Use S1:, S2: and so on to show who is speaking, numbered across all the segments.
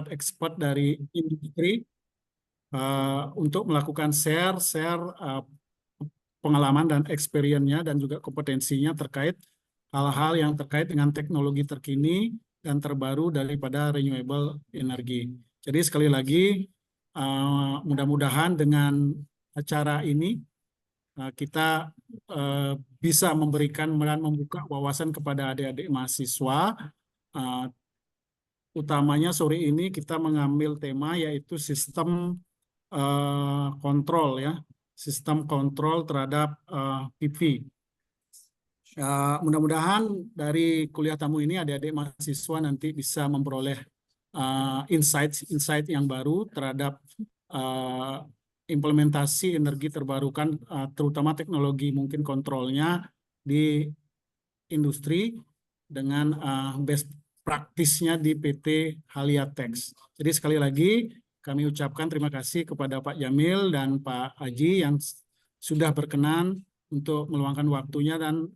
S1: expert dari industri untuk melakukan share pengalaman dan experience-nya dan juga kompetensinya terkait hal-hal yang terkait dengan teknologi terkini dan terbaru daripada renewable energy. Jadi sekali lagi mudah-mudahan dengan acara ini kita bisa memberikan dan membuka wawasan kepada adik-adik mahasiswa. Uh, Utamanya sore ini kita mengambil tema yaitu sistem kontrol ya, sistem kontrol terhadap PV. Mudah-mudahan dari kuliah tamu ini adik-adik mahasiswa nanti bisa memperoleh insight yang baru terhadap uh, implementasi energi terbarukan, terutama teknologi mungkin kontrolnya di industri dengan best praktisnya di PT Haliatex. Jadi sekali lagi kami ucapkan terima kasih kepada Pak Jamil dan Pak Haji yang sudah berkenan untuk meluangkan waktunya dan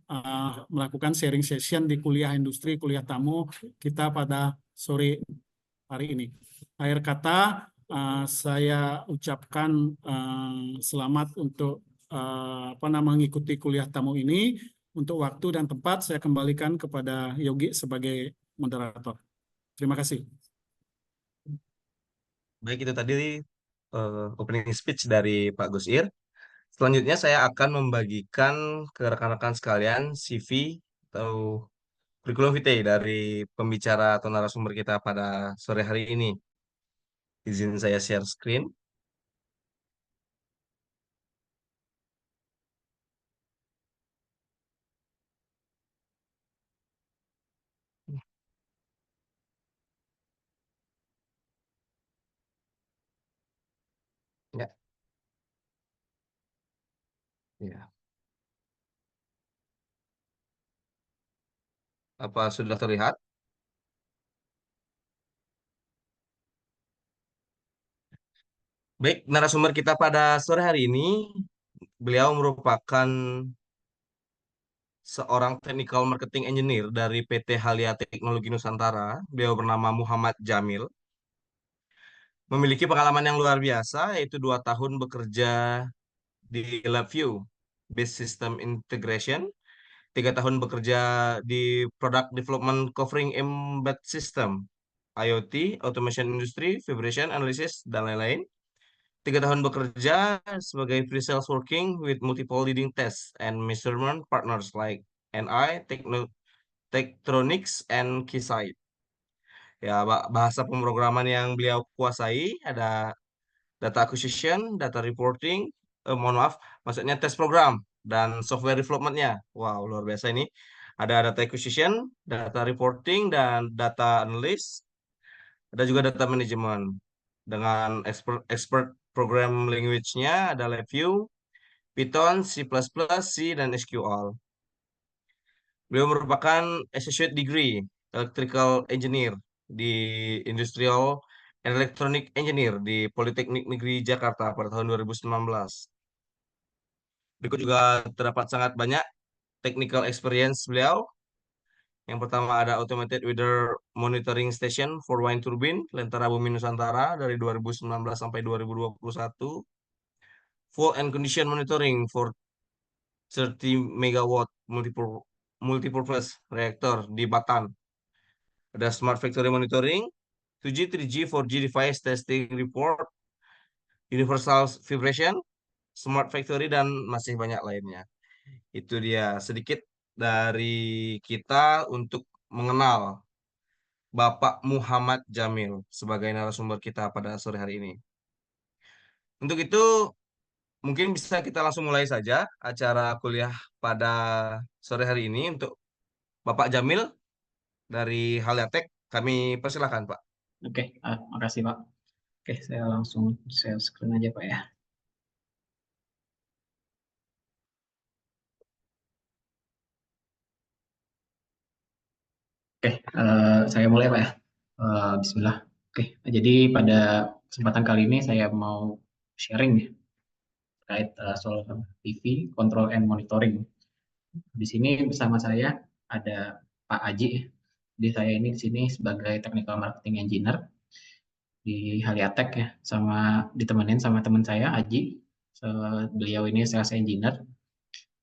S1: melakukan sharing session di kuliah industri, kuliah tamu kita pada sore hari ini. Akhir kata, saya ucapkan selamat untuk mengikuti kuliah tamu ini. Untuk waktu dan tempat saya kembalikan kepada Yogi sebagai moderator. Terima kasih.
S2: Baik, itu tadi opening speech dari Pak Gusir. Selanjutnya saya akan membagikan ke rekan-rekan sekalian CV atau curriculum vitae dari pembicara atau narasumber kita pada sore hari ini. Izin saya share screen. Ya, ya. Apa sudah terlihat? Baik, narasumber kita pada sore hari ini, beliau merupakan seorang technical marketing engineer dari PT Halia Teknologi Nusantara. Beliau bernama Muhammad Jamil. Memiliki pengalaman yang luar biasa, yaitu 2 tahun bekerja di LabVIEW Base System Integration, 3 tahun bekerja di Product Development covering Embedded System, IoT, Automation Industry, Vibration Analysis, dan lain-lain. 3 tahun bekerja sebagai pre-sales working with multiple leading test and measurement partners like NI, Tektronix, and Keysight. Ya, bahasa pemrograman yang beliau kuasai ada data acquisition, data reporting, mohon maaf, maksudnya test program dan software developmentnya. Wow, luar biasa ini. Ada data acquisition, data reporting, dan data analyst. Ada juga data management. Dengan expert program language-nya ada LabVIEW, Python, C++, C, dan SQL. Beliau merupakan associate degree electrical engineer di Industrial and Electronic Engineer di Politeknik Negeri Jakarta pada tahun 2019. Berikut juga terdapat sangat banyak technical experience beliau. Yang pertama ada Automated Weather Monitoring Station for Wind Turbine Lentera Bumi Nusantara dari 2019 sampai 2021. Fault and Condition Monitoring for 30 megawatt multipurpose reactor di Batan. Ada Smart Factory Monitoring, 2G, 3G, 4G Device Testing Report, Universal Vibration, Smart Factory, dan masih banyak lainnya. Itu dia sedikit dari kita untuk mengenal Bapak Muhammad Jamil sebagai narasumber kita pada sore hari ini. Untuk itu, mungkin bisa kita langsung mulai saja acara kuliah pada sore hari ini. Untuk Bapak Jamil dari Haliatek, kami persilahkan, Pak.
S3: Oke, makasih Pak. Oke, saya langsung share screen aja Pak ya. Oke, saya mulai Pak ya. Bismillah. Oke, jadi pada kesempatan kali ini saya mau sharing ya terkait soal PV, control and monitoring. Di sini bersama saya ada Pak Aji. Jadi saya ini di sini sebagai technical marketing engineer. di Haliatek ya, ditemenin sama teman saya Aji. Beliau ini sales engineer.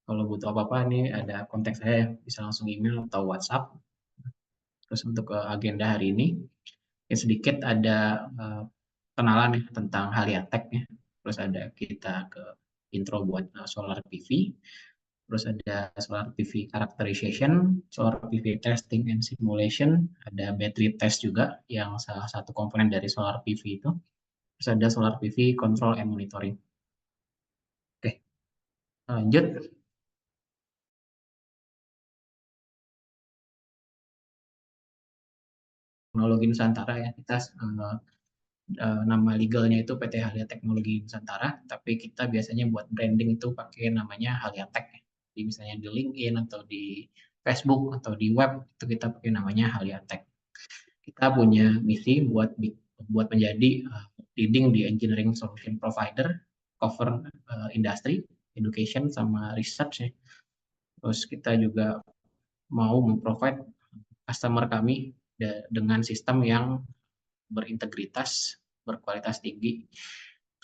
S3: Kalau butuh apa-apa nih ada kontak saya, bisa langsung email atau WhatsApp. Terus untuk agenda hari ini, ya sedikit ada kenalan ya tentang Haliatek ya. Terus ada kita ke intro buat solar PV. Terus ada solar PV characterization, solar PV testing and simulation, ada battery test juga yang salah satu komponen dari solar PV itu. Terus ada solar PV control and monitoring. Oke, lanjut. Teknologi Nusantara ya, kita nama legalnya itu PT Halia Teknologi Nusantara, tapi kita biasanya buat branding itu pakai namanya Haliatek. Jadi misalnya di LinkedIn atau di Facebook atau di web itu kita pakai namanya Haliatek. Kita punya misi buat menjadi leading di engineering solution provider, cover industry, education sama research ya. Terus kita juga mau memprovide customer kami dengan sistem yang berintegritas, berkualitas tinggi,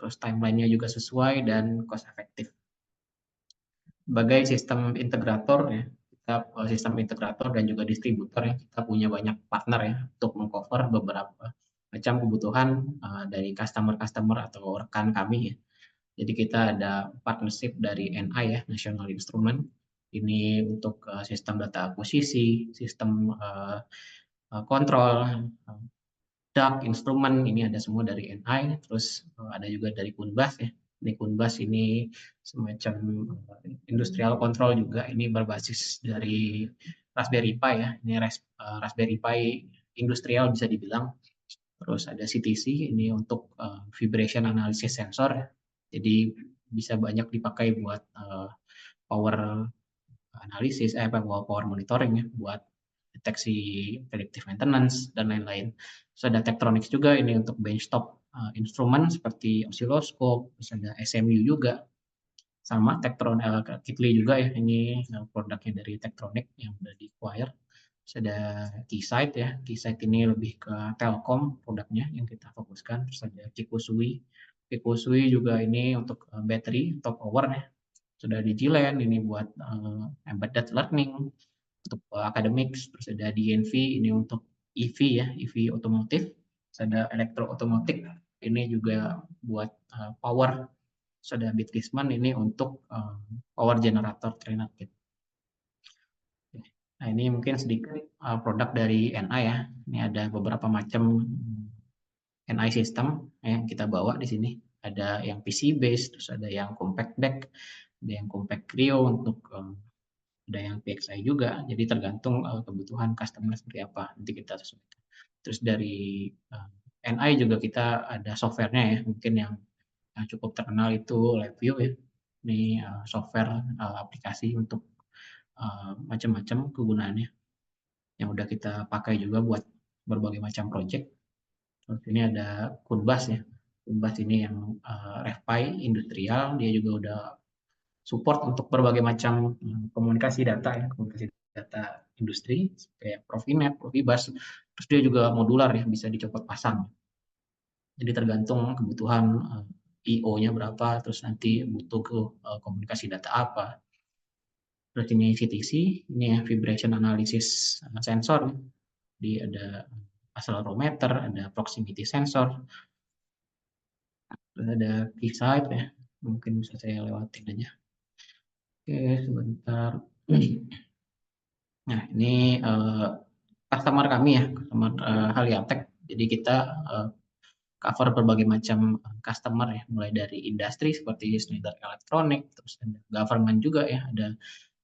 S3: terus timelinenya juga sesuai dan cost efektif. Sebagai sistem integrator ya, kita sistem integrator dan juga distributor ya, kita punya banyak partner ya untuk mengcover beberapa macam kebutuhan dari customer atau rekan kami ya. Jadi kita ada partnership dari NI ya, National Instrument. Ini untuk sistem data akuisisi, sistem kontrol, DAC, instrumen, ini ada semua dari NI, terus ada juga dari Kunbas ya. Ini Kunbas ini semacam industrial control juga, ini berbasis dari Raspberry Pi ya. Ini Raspberry Pi industrial bisa dibilang. Terus ada CTC, ini untuk vibration analysis sensor ya. Jadi bisa banyak dipakai buat power analisis, power monitoring ya, buat deteksi predictive maintenance dan lain-lain. Terus ada Tektronix juga ini untuk benchtop instrumen seperti oscilloscope, terus ada SMU juga, sama Kitli juga ya, ini produknya dari Tektronix yang udah di-acquire. Terus ada Keysight ya, Keysight ini lebih ke telkom produknya yang kita fokuskan. Terus ada Kikusui juga ini untuk battery atau power ya. Sudah di G-Land ini buat embedded learning untuk academics. Terus ada DNV ini untuk EV ya, EV otomotif. Terus ada elektro otomotif ini juga buat power. Terus ada Bitgisman ini untuk power generator trainer kit. Nah ini mungkin sedikit produk dari NI ya. Ini ada beberapa macam NI system yang kita bawa di sini. Ada yang PC based, terus ada yang compact deck, ada yang compact Creo untuk ada yang PXI juga. Jadi tergantung kebutuhan customer seperti apa, nanti kita sesuaikan. Terus dari NI juga kita ada softwarenya ya, mungkin yang cukup terkenal itu LabVIEW ya. Ini software aplikasi untuk macam-macam kegunaannya yang udah kita pakai juga buat berbagai macam project. Terus ini ada Kunbas ya. Kunbas ini yang RevPi industrial, dia juga udah support untuk berbagai macam komunikasi data ya, komunikasi data industri kayak Profinet, Profibus. Terus dia juga modular ya, bisa dicopot pasang. Jadi tergantung kebutuhan IO-nya berapa, terus nanti butuh ke komunikasi data apa. Terus ini CTC, ini ya vibration analysis sensor. Jadi ada accelerometer, ada proximity sensor. Terus ada Keysight ya, mungkin bisa saya lewatin aja. Oke, sebentar. Nah, ini customer kami ya, customer Haliatek. Jadi kita cover berbagai macam customer ya, mulai dari industri seperti Schneider Electronic, terus ada government juga ya, ada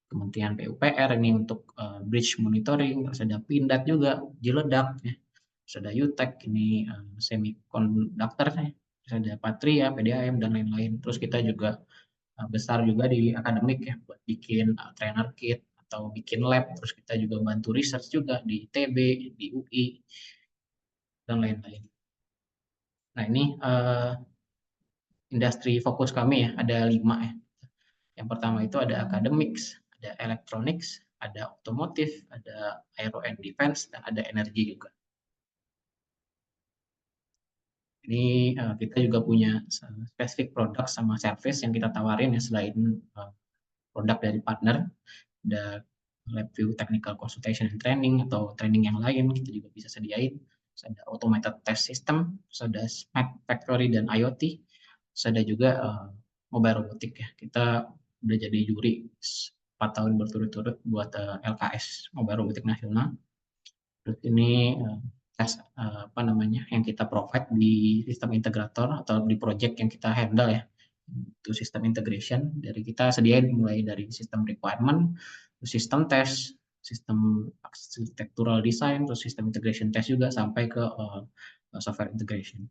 S3: Kementerian PUPR ini untuk bridge monitoring, terus ada Pindad juga, Jiledak ya, terus ada UTEC ini semiconductor ya, terus ada Patria, PDAM dan lain-lain. Terus kita juga besar juga di akademik ya, buat bikin trainer kit atau bikin lab. Terus kita juga bantu research juga di ITB, di UI dan lain-lain. Nah ini industri fokus kami ya, ada 5 ya. Yang pertama itu ada academics, ada electronics, ada otomotif, ada aero and defense, dan ada energi juga. Ini kita juga punya spesifik produk sama service yang kita tawarin ya, selain produk dari partner. Ada LabVIEW Technical Consultation and Training atau training yang lain kita juga bisa sediain. Terus ada automated test system, terus ada smart factory dan IoT, terus ada juga mobile robotic ya. Kita udah jadi juri 4 tahun berturut-turut buat LKS Mobile Robotic Nasional. Terus ini tes apa namanya yang kita provide di sistem integrator atau di project yang kita handle ya. Itu sistem integration dari kita sediain mulai dari sistem requirement, sistem test, sistem architectural design, terus sistem integration test juga sampai ke software integration.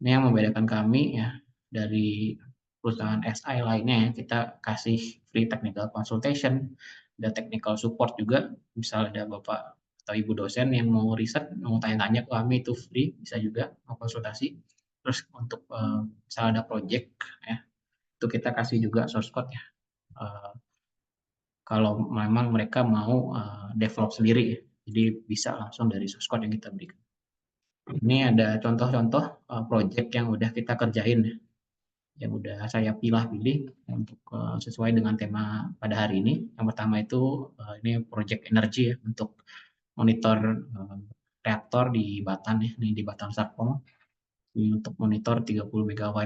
S3: Ini yang membedakan kami ya dari perusahaan SI lainnya ya. Kita kasih free technical consultation, ada technical support juga. Misal ada Bapak atau Ibu dosen yang mau riset, mau tanya-tanya ke kami itu free, bisa juga mau konsultasi. Terus untuk misal ada project ya, itu kita kasih juga source code ya. Kalau memang mereka mau develop sendiri ya. Jadi bisa langsung dari source code yang kita berikan. Ini ada contoh-contoh project yang udah kita kerjain ya, yang udah saya pilih-pilih untuk sesuai dengan tema pada hari ini. Yang pertama itu ini project energi ya, untuk monitor reaktor di Batan ya, ini di Batan Serpong. Ini untuk monitor 30 MW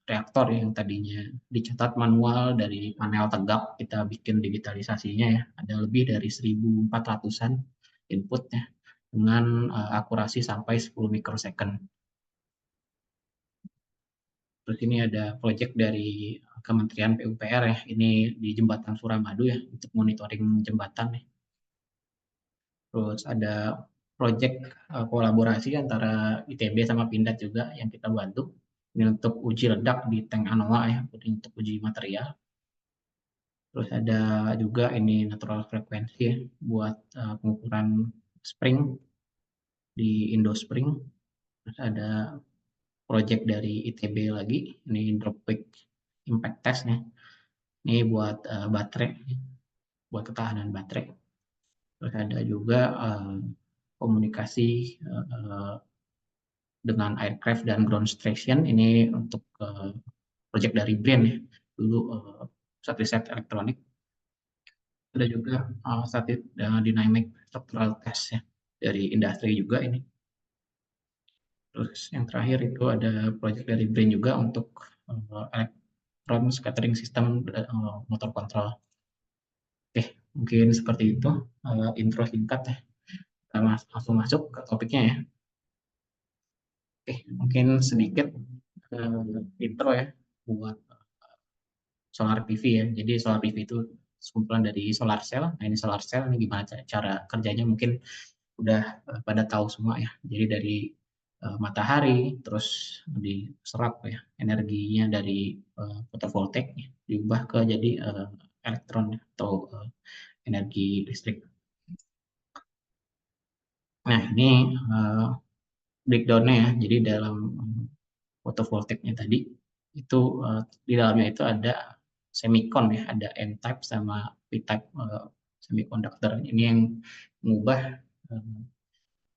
S3: reaktor yang tadinya dicatat manual dari panel tegak, kita bikin digitalisasinya ya. Ada lebih dari 1.400-an inputnya dengan akurasi sampai 10 mikrosecond. Terus ini ada proyek dari Kementerian PUPR ya, ini di Jembatan Suramadu ya, untuk monitoring jembatan ya. Terus ada proyek kolaborasi antara ITB sama Pindad juga yang kita bantu. Ini untuk uji ledak di tank ANOA ya, untuk uji material. Terus ada juga ini natural frequency ya, buat pengukuran spring di Indospring. Terus ada proyek dari ITB lagi, ini dropkick impact test nih. Ini buat baterai, buat ketahanan baterai. Terus ada juga komunikasi dengan aircraft dan ground station. Ini untuk proyek dari BRAIN ya, dulu pusat riset elektronik. Ada juga static dynamic structural test ya, dari industri juga ini. Terus yang terakhir itu ada proyek dari BRAIN juga untuk electron scattering system motor control. Oke, mungkin seperti itu intro singkat ya. Kita langsung masuk ke topiknya ya. Oke, mungkin sedikit intro ya buat solar PV ya. Jadi solar PV itu kumpulan dari solar cell. Nah ini solar cell ini gimana cara kerjanya mungkin udah pada tahu semua ya. Jadi dari matahari terus diserap ya energinya dari fotovoltaik ya, diubah ke jadi elektron atau energi listrik. Nah ini breakdown-nya ya. Jadi dalam fotovoltaiknya tadi itu di dalamnya itu ada semicon ya, ada N-type sama P-type semiconductor. Ini yang mengubah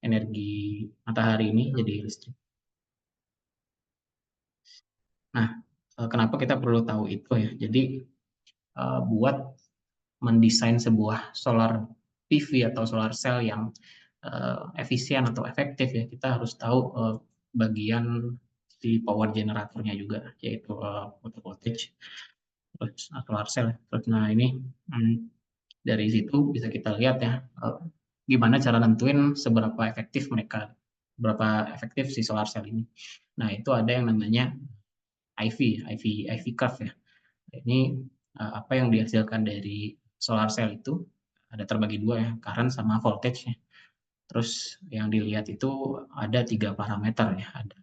S3: energi matahari ini jadi listrik. Nah, kenapa kita perlu tahu itu ya? Jadi buat mendesain sebuah solar PV atau solar cell yang efisien atau efektif ya, kita harus tahu bagian si power generatornya juga, yaitu photovoltage, terus solar cell. Terus nah ini dari situ bisa kita lihat ya gimana cara nentuin seberapa efektif si solar cell ini. Nah itu ada yang namanya IV curve ya. Ini apa yang dihasilkan dari solar cell itu ada terbagi dua ya, current sama voltage ya. Terus yang dilihat itu ada 3 parameter ya, ada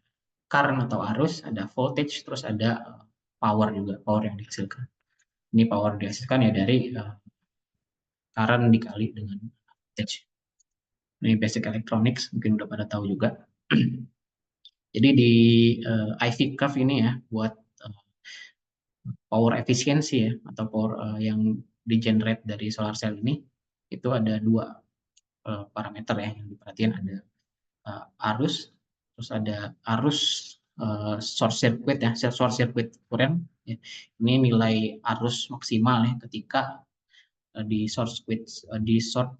S3: current atau arus, ada voltage, terus ada power juga, power yang dihasilkan. Ini power dihasilkan ya dari current dikali dengan voltage. Ini basic electronics, mungkin udah pada tahu juga. Jadi di IV curve ini ya, buat power efisiensi ya, atau power yang di-generate dari solar cell ini, itu ada 2 parameter ya yang diperhatikan, ada arus, terus ada arus short circuit ya, short circuit current ya. Ini nilai arus maksimal ya ketika di short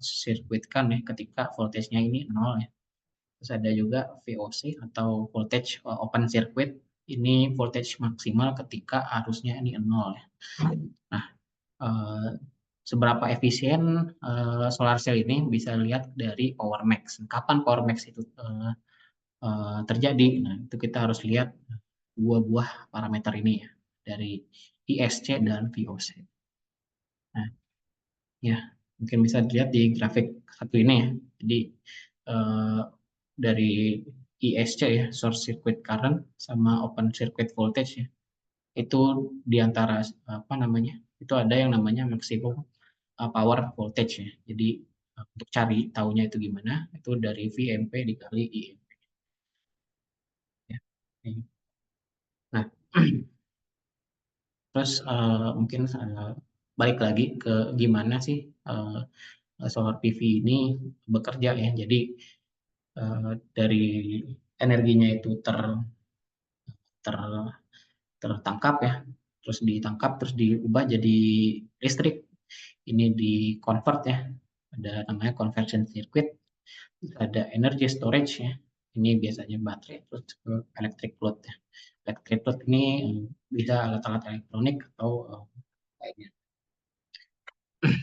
S3: circuit kan ya ketika voltage-nya ini 0 ya. Terus ada juga VOC atau voltage open circuit. Ini voltage maksimal ketika arusnya ini 0 ya. Nah, seberapa efisien solar cell ini bisa lihat dari power max. Kapan power max itu terjadi? Nah, itu kita harus lihat dua buah parameter ini ya, dari ISC dan VOC. Nah, ya mungkin bisa dilihat di grafik satu ini ya. Jadi dari ISC ya, short circuit current sama open circuit voltage ya, itu diantara apa namanya, itu ada yang namanya maximum power voltage ya. Jadi untuk cari tahunya itu gimana, itu dari VMP dikali IMP ya. Nah, terus mungkin balik lagi ke gimana sih solar PV ini bekerja ya. Jadi dari energinya itu tertangkap ya, terus ditangkap, terus diubah jadi listrik. Ini di convert ya, ada namanya conversion circuit, ada energy storage ya, ini biasanya baterai, terus ke electric load ya. Electric load ini bisa alat-alat elektronik atau lainnya.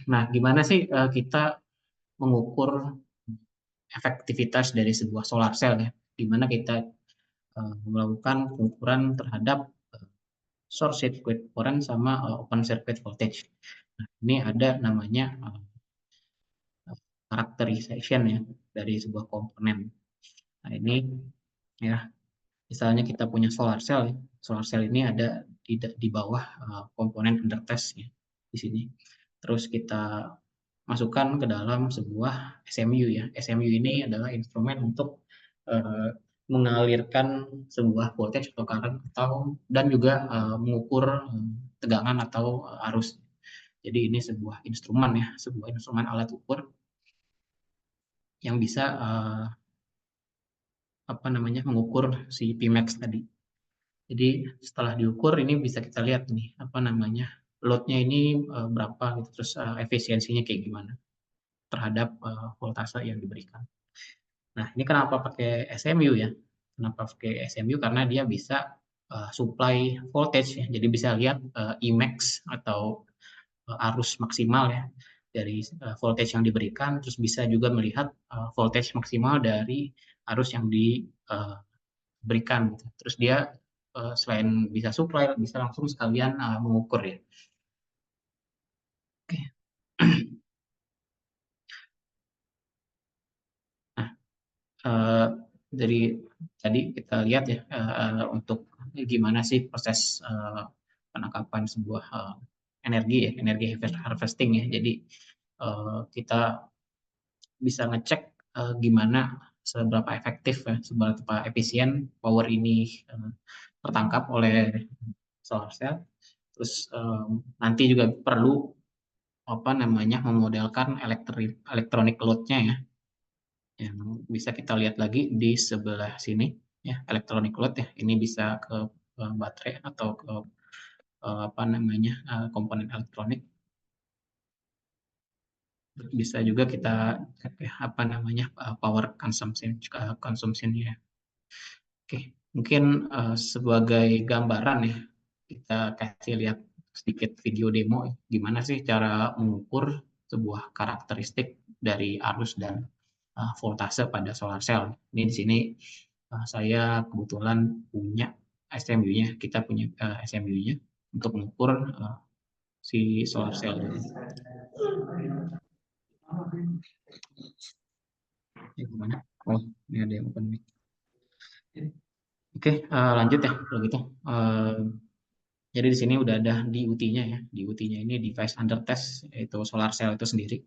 S3: Nah, gimana sih kita mengukur efektivitas dari sebuah solar cell ya? Gimana kita melakukan pengukuran terhadap short circuit current sama open circuit voltage. Nah, ini ada namanya characterization ya dari sebuah komponen. Nah, ini ya misalnya kita punya solar cell, solar cell ini ada di bawah komponen under test ya di sini. Terus kita masukkan ke dalam sebuah SMU ya. SMU ini adalah instrumen untuk mengalirkan sebuah voltage atau current dan juga mengukur tegangan atau arus. Jadi ini sebuah instrumen ya, sebuah instrumen alat ukur yang bisa apa namanya mengukur si Pmax tadi. Jadi setelah diukur ini bisa kita lihat nih apa namanya loadnya ini berapa gitu, terus efisiensinya kayak gimana terhadap voltase yang diberikan. Nah, ini kenapa pakai SMU ya? Kenapa pakai SMU? Karena dia bisa supply voltage ya. Jadi bisa lihat Emax atau arus maksimal ya dari voltage yang diberikan, terus bisa juga melihat voltage maksimal dari arus yang diberikan. Terus dia selain bisa supply, bisa langsung sekalian mengukur ya. Oke. Nah, dari tadi kita lihat ya untuk gimana sih proses penangkapan sebuah energi ya, energi harvesting ya. Jadi kita bisa ngecek gimana seberapa efektif ya, seberapa efisien power ini tertangkap oleh solar cell. Terus nanti juga perlu apa namanya memodelkan electronic load-nya ya, yang bisa kita lihat lagi di sebelah sini ya, electronic load ya. Ini bisa ke baterai atau ke apa namanya komponen elektronik. Bisa juga kita cek ya, apa namanya power consumption ya. Oke, mungkin sebagai gambaran ya kita kasih lihat sedikit video demo gimana sih cara mengukur sebuah karakteristik dari arus dan voltase pada solar cell. Ini di sini saya kebetulan punya SMU-nya, kita punya SMU-nya untuk mengukur si solar cell. Ya, gimana? Oh, ini ada yang open mic. Oke, lanjut ya kalau gitu. Jadi di sini udah ada DUT-nya ya. DUT-nya ini device under test, yaitu solar cell itu sendiri.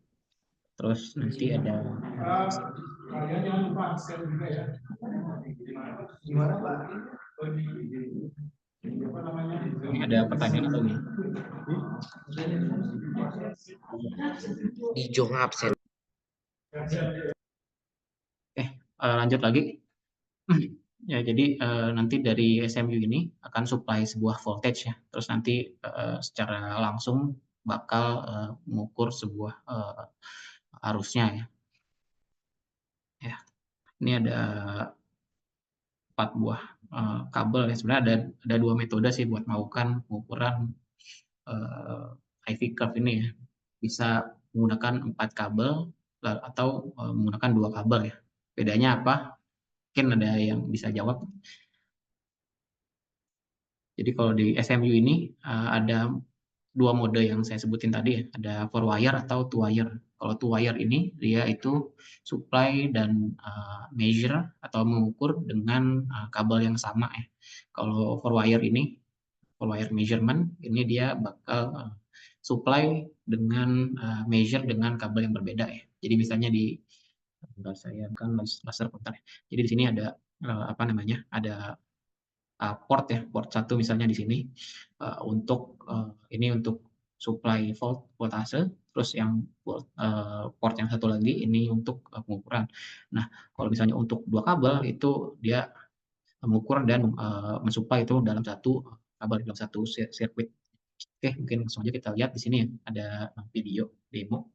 S3: Terus nanti ada
S1: kalian jangan lupa share juga ya. Gimana Pak? Apa namanya?
S3: ini ada pertanyaan atau enggak?
S2: Di Jong absen.
S3: Oke, lanjut lagi. Ya, jadi nanti dari SMU ini akan supply sebuah voltage ya. Terus nanti secara langsung bakal mengukur sebuah arusnya ya. Ya, ini ada 4 buah kabel ya. Sebenarnya ada 2 metode sih buat melakukan pengukuran IV curve ini ya. Bisa menggunakan 4 kabel atau menggunakan 2 kabel ya. Bedanya apa? Mungkin ada yang bisa jawab. Jadi kalau di SMU ini ada 2 mode yang saya sebutin tadi ya, ada 4 wire atau 2 wire. Kalau 2 wire ini dia itu supply dan measure atau mengukur dengan kabel yang sama ya. Kalau 4 wire ini, 4 wire measurement ini dia bakal supply dengan measure dengan kabel yang berbeda ya. Jadi misalnya bentar, saya kan laser pointer ya. Jadi di sini ada apa namanya? Ada port ya, port 1 misalnya di sini untuk ini untuk supply voltase, terus yang port yang satu lagi ini untuk pengukuran. Nah, kalau misalnya untuk 2 kabel itu dia mengukur dan mensuplai itu dalam satu kabel, dalam satu sirkuit. Oke, mungkin langsung aja kita lihat di sini ya, ada video demo.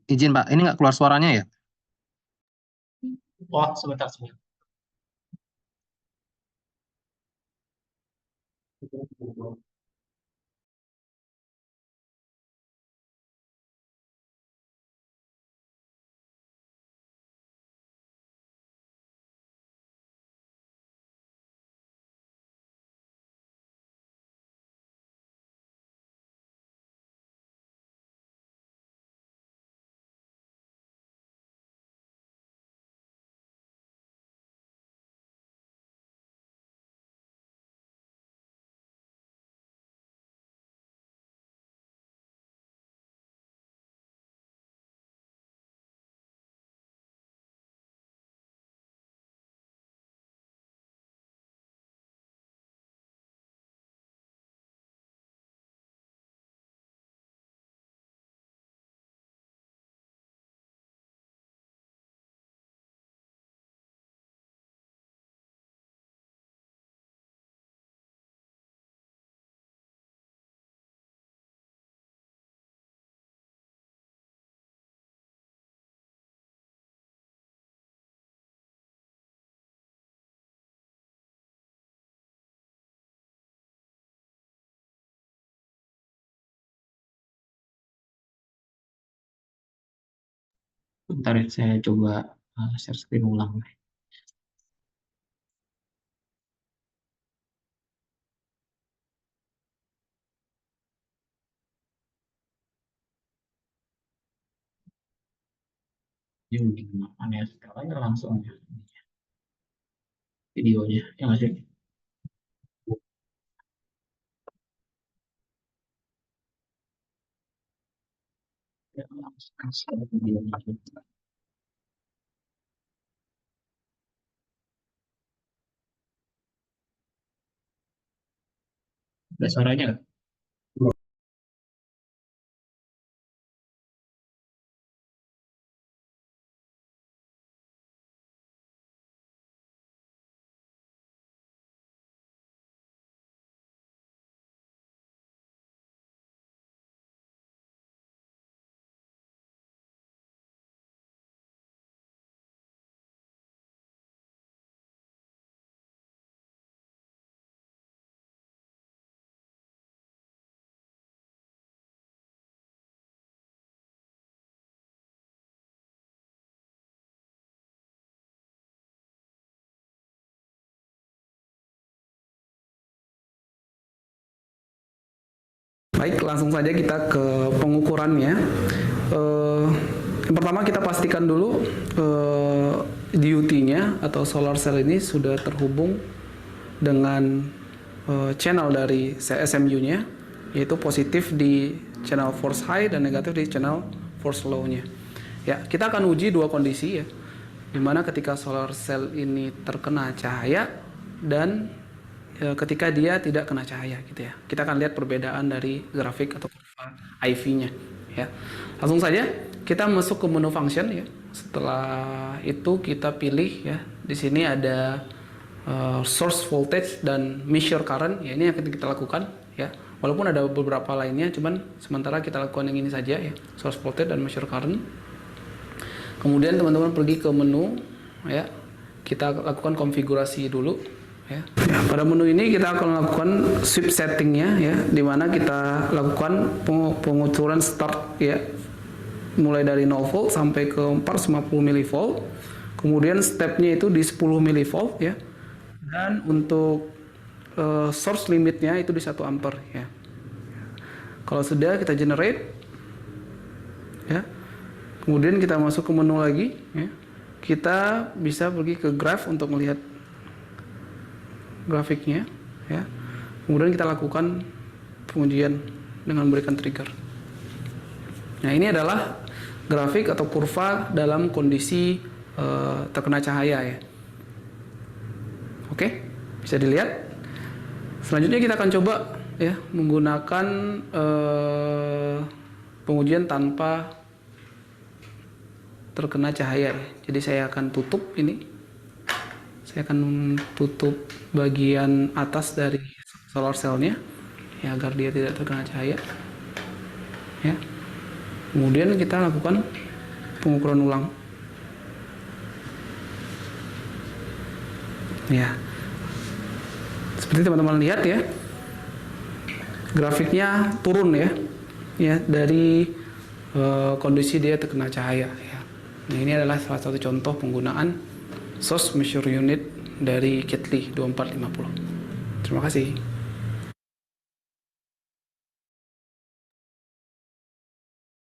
S4: Izin Pak, ini nggak keluar suaranya ya?
S3: Oh, sebentar, sebentar. Bentar ya, saya coba share screen ulang. Ini aneh sekali langsung ya videonya, yang masih langsung videonya. Ada suaranya nggak?
S5: Baik, langsung saja kita ke pengukurannya. Yang pertama kita pastikan dulu DUT-nya atau solar cell ini sudah terhubung dengan channel dari SMU-nya, yaitu positif di channel force high dan negatif di channel force low-nya. Ya, kita akan uji dua kondisi ya, dimana ketika solar cell ini terkena cahaya dan ketika dia tidak kena cahaya gitu ya. Kita akan lihat perbedaan dari grafik atau kurva IV-nya ya. Langsung saja kita masuk ke menu function ya. Setelah itu kita pilih ya. Di sini ada source voltage dan measure current ya, ini yang kita lakukan ya. Walaupun ada beberapa lainnya, cuman sementara kita lakukan yang ini saja ya, source voltage dan measure current. Kemudian teman-teman pergi ke menu ya. Kita lakukan konfigurasi dulu ya. Pada menu ini kita akan melakukan sweep settingnya ya, dimana kita lakukan pengucuran start ya, mulai dari 0 volt sampai ke 450 mV. Kemudian stepnya itu di 10 mV ya, dan untuk source limitnya itu di 1 ampere ya. Kalau sudah kita generate ya, kemudian kita masuk ke menu lagi ya. Kita bisa pergi ke graph untuk melihat grafiknya ya. Kemudian kita lakukan pengujian dengan memberikan trigger. Nah, ini adalah grafik atau kurva dalam kondisi terkena cahaya ya. Oke, bisa dilihat. Selanjutnya kita akan coba ya menggunakan pengujian tanpa terkena cahaya ya. Jadi saya akan tutup ini. Saya akan tutup bagian atas dari solar cell-nya ya, agar dia tidak terkena cahaya ya. Kemudian kita lakukan pengukuran ulang ya. Seperti teman-teman lihat ya, grafiknya turun ya dari kondisi dia terkena cahaya ya. Nah, ini adalah salah satu contoh penggunaan source measure unit dari Ketley 2450. Terima kasih.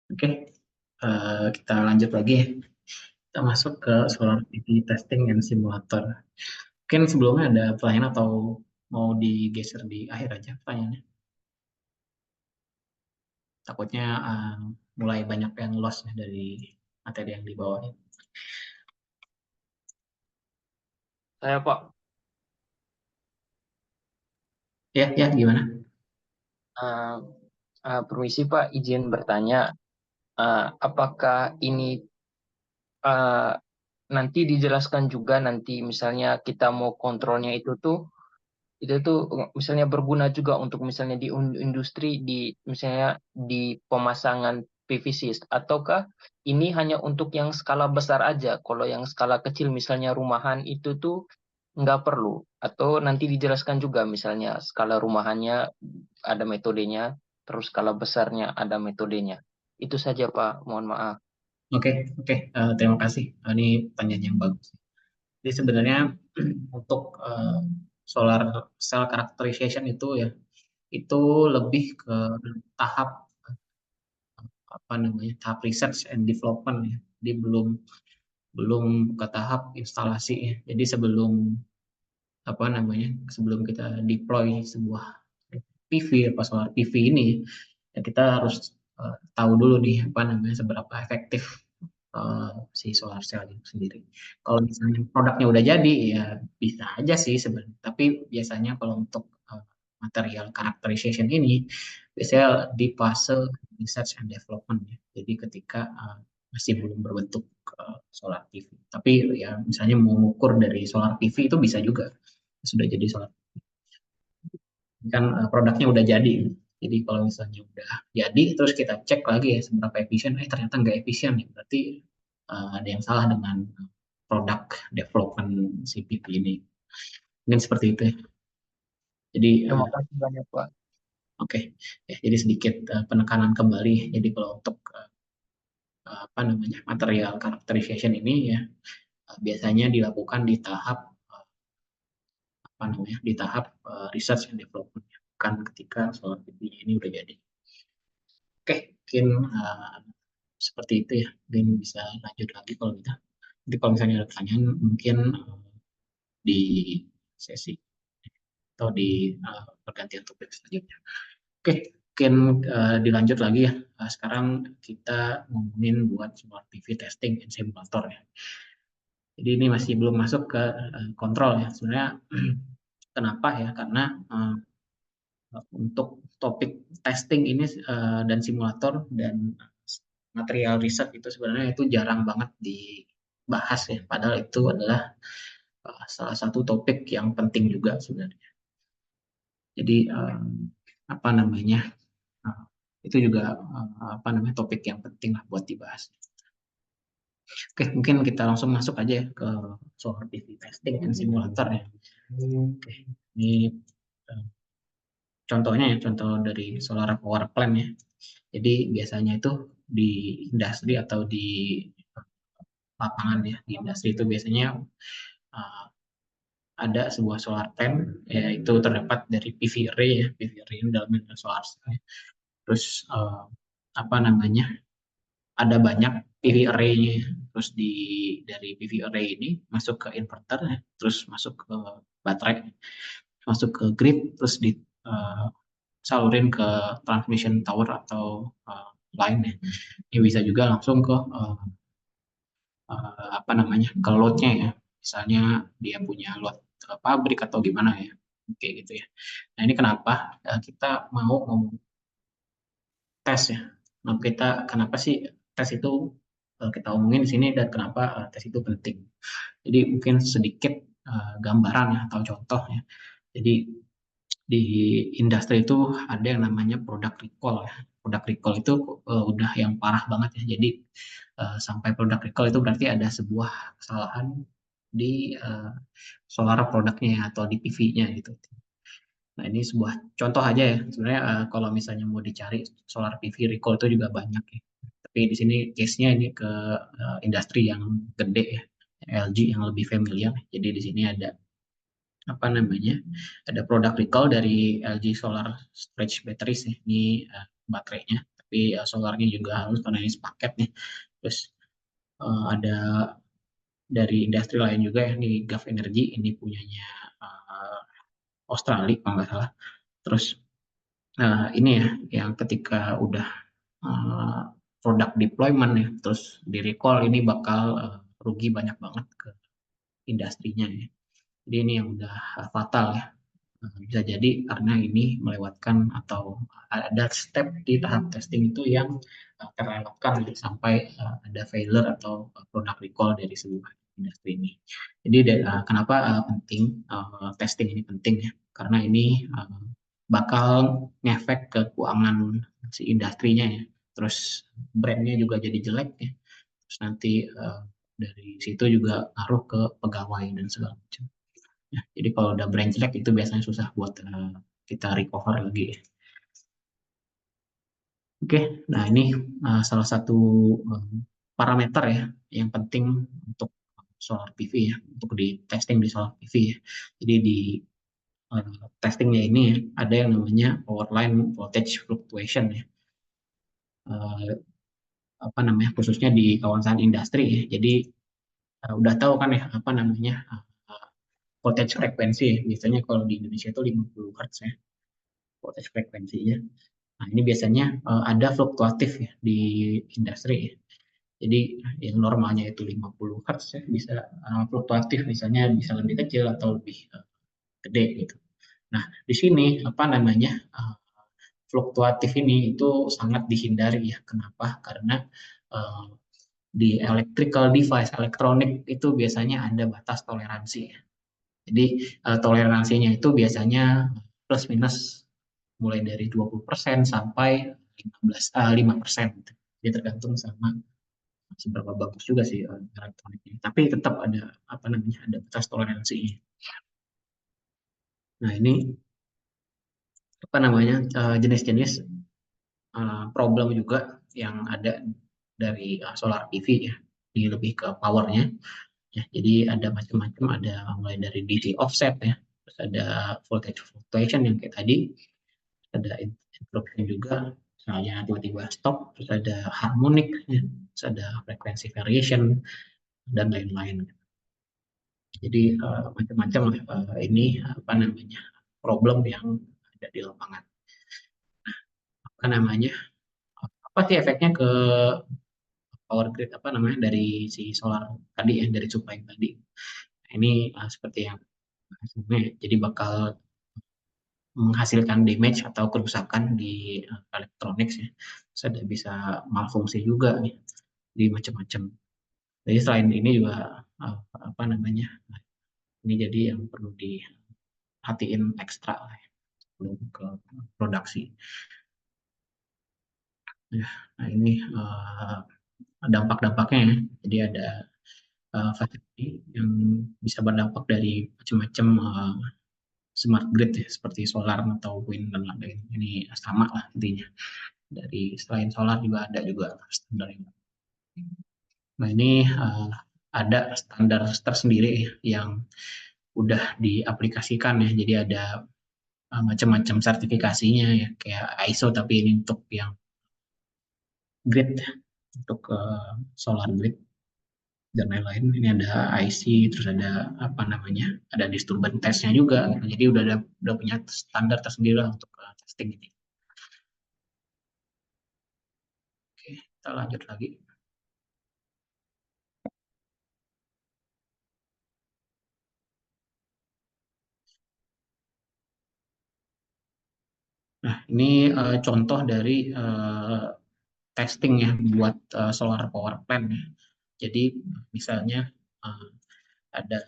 S3: Oke, kita lanjut lagi. Kita masuk ke solar PV testing and simulator. Mungkin sebelumnya ada pertanyaan atau mau digeser di akhir aja pertanyaannya. Takutnya mulai banyak yang lost ya dari materi yang dibawa.
S6: Saya Pak,
S3: Ya, gimana?
S6: permisi Pak, izin bertanya, apakah ini nanti dijelaskan juga nanti misalnya kita mau kontrolnya itu tuh misalnya berguna juga untuk misalnya di industri, di misalnya di pemasangan PVC, ataukah ini hanya untuk yang skala besar aja? Kalau yang skala kecil misalnya rumahan itu tuh nggak perlu, atau nanti dijelaskan juga misalnya skala rumahannya ada metodenya, terus skala besarnya ada metodenya. Itu saja Pak, mohon maaf.
S3: Oke, terima kasih. Ini pertanyaan yang bagus. Jadi sebenarnya untuk solar cell characterization itu ya, itu lebih ke tahap tahap research and development ya. Jadi belum ke tahap instalasi ya. Jadi sebelum sebelum kita deploy sebuah PV atau solar PV ini ya, kita harus tahu dulu nih seberapa efektif si solar cell itu sendiri. Kalau misalnya produknya udah jadi ya bisa aja sih sebenarnya. Tapi biasanya kalau untuk material characterization ini biasanya di fase research and development ya. Jadi ketika masih belum berbentuk solar PV. Tapi ya misalnya mau mengukur dari solar PV itu bisa juga sudah jadi solar PV. Kan produknya udah jadi. Jadi kalau misalnya udah jadi terus kita cek lagi ya seberapa efisien, ternyata nggak efisien ya. Berarti ada yang salah dengan produk development si PV ini. Mungkin seperti itu ya. Jadi
S6: Terima kasih banyak Pak.
S3: Oke. Ya, jadi sedikit penekanan kembali. Jadi kalau untuk material characterization ini ya biasanya dilakukan di tahap research and development, bukan ketika solar PV ini udah jadi. Oke, mungkin seperti itu ya. Mungkin bisa lanjut lagi kalau gitu. Nanti kalau misalnya ada pertanyaan mungkin di sesi atau di pergantian topik selanjutnya. Oke, mungkin dilanjut lagi ya. Sekarang kita ngomongin buat solar PV testing in simulator ya. Jadi ini masih belum masuk ke kontrol ya. Sebenarnya kenapa ya? Karena untuk topik testing ini dan simulator dan material riset itu sebenarnya itu jarang banget dibahas ya. Padahal itu adalah salah satu topik yang penting juga sebenarnya. Jadi apa namanya itu juga apa namanya topik yang penting lah buat dibahas. Oke, mungkin kita langsung masuk aja ya ke solar PV testing dan simulator ya. Oke, ini contohnya ya, contoh dari solar power plant ya. Jadi biasanya itu di industri atau di lapangan ya, di industri itu biasanya ada sebuah solar plant, yaitu terdapat dari PV array ya, PV array ini dalam solar cell. Terus apa namanya, ada banyak PV array-nya. Terus dari PV array ini masuk ke inverter, ya, terus masuk ke baterai, masuk ke grid, terus salurin ke transmission tower atau line ya. Ini bisa juga langsung ke apa namanya, ke load-nya ya. Misalnya dia punya load pabrik atau gimana ya, kayak gitu ya. Nah ini kenapa kita mau ngomong tes ya. Nah, kenapa sih tes itu kita omongin di sini dan kenapa tes itu penting. Jadi mungkin sedikit gambaran ya atau contoh ya. Jadi di industri itu ada yang namanya product recall ya. Product recall itu udah yang parah banget ya. Jadi sampai product recall itu berarti ada sebuah kesalahan di solar produknya atau di PV-nya gitu. Nah ini sebuah contoh aja ya. Sebenarnya kalau misalnya mau dicari solar PV recall itu juga banyak ya. Tapi di sini case-nya ini ke industri yang gede ya, LG yang lebih familiar. Jadi di sini ada apa namanya? Ada product recall dari LG Solar Storage Batteries ya. Ini baterainya, tapi solarnya juga harus karena ini sepaket nih. Terus ada dari industri lain juga ya, ini Gulf Energy, ini punyanya Australia kalau nggak salah. Terus ini ya yang ketika udah produk deployment ya, terus di recall ini bakal rugi banyak banget ke industrinya ya. Jadi ini yang udah fatal ya. Bisa jadi karena ini melewatkan atau ada step di tahap testing itu yang terlewatkan sampai ada failure atau product recall dari sebuah industri ini. Jadi kenapa penting testing ini penting ya? Karena ini bakal ngefek ke keuangan si industrinya ya. Terus brandnya juga jadi jelek ya. Terus nanti dari situ juga ngaruh ke pegawai dan segala macam. Ya, jadi kalau udah brand jelek itu biasanya susah buat kita recover lagi ya. Oke, nah ini salah satu parameter ya yang penting untuk solar PV ya, untuk di testing di solar PV ya. Jadi di testingnya ini ya, ada yang namanya power line voltage fluctuation ya. Apa namanya, khususnya di kawasan industri ya. Jadi udah tahu kan ya apa namanya voltage frekuensi. Biasanya kalau di Indonesia itu 50 Hz ya voltage frekuensinya. Nah, ini biasanya ada fluktuatif ya di industri ya. Jadi yang normalnya itu 50 Hz ya, bisa fluktuatif, misalnya bisa lebih kecil atau lebih gede gitu. Nah, di sini apa namanya fluktuatif ini itu sangat dihindari ya. Kenapa? Karena di electrical device, elektronik itu biasanya ada batas toleransi ya. Jadi toleransinya itu biasanya plus minus mulai dari 20% sampai 5%. Dia tergantung sama seberapa bagus juga sih elektronik ini. Tapi tetap ada apa namanya ada batas toleransi. Nah ini apa namanya jenis-jenis problem juga yang ada dari solar PV ya. Ini lebih ke powernya. Ya, jadi ada macam-macam, ada mulai dari DC offset ya, terus ada voltage fluctuation yang kayak tadi, ada interruption juga, misalnya tiba-tiba stop, terus ada harmonic, ya, terus ada frequency variation dan lain-lain. Jadi macam-macam ini apa namanya problem yang ada di lapangan. Apa namanya? Apa sih efeknya ke power grid apa namanya dari si solar tadi ya, dari supply tadi. Ini seperti yang sebelumnya, jadi bakal menghasilkan damage atau kerusakan di elektronik ya. Terus ada bisa malfungsi juga nih di macam-macam. Jadi selain ini juga apa namanya? Ini jadi yang perlu dihatiin ekstra lah ya, sebelum ke produksi. Nah ini dampak-dampaknya ya. Jadi ada facility yang bisa berdampak dari macam-macam smart grid ya, seperti solar atau wind dan lain-lain. Ini sama lah intinya. Dari selain solar juga ada juga standar yang. Nah ini ada standar tersendiri yang udah diaplikasikan ya. Jadi ada macam-macam sertifikasinya ya, kayak ISO tapi ini untuk yang grid, untuk solar grid dan lain-lain. Ini ada IC, terus ada apa namanya, ada disturbance testnya juga. Jadi udah punya standar tersendiri lah untuk testing ini. Oke, kita lanjut lagi. Nah, ini contoh dari testing ya buat solar power plant ya. Jadi misalnya ada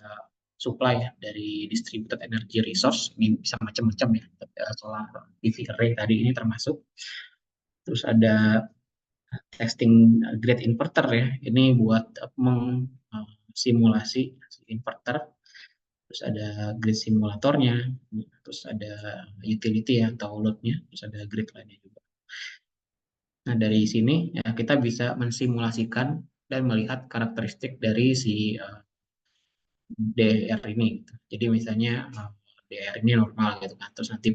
S3: supply ya dari distributed energy resource, ini bisa macam-macam ya, solar PV array tadi ini termasuk. Terus ada testing grid inverter ya, ini buat simulasi inverter. Terus ada grid simulatornya, terus ada utility ya atau loadnya, terus ada grid lainnya juga. Nah dari sini ya kita bisa mensimulasikan dan melihat karakteristik dari si DR ini. Gitu. Jadi misalnya DR ini normal gitu kan, terus nanti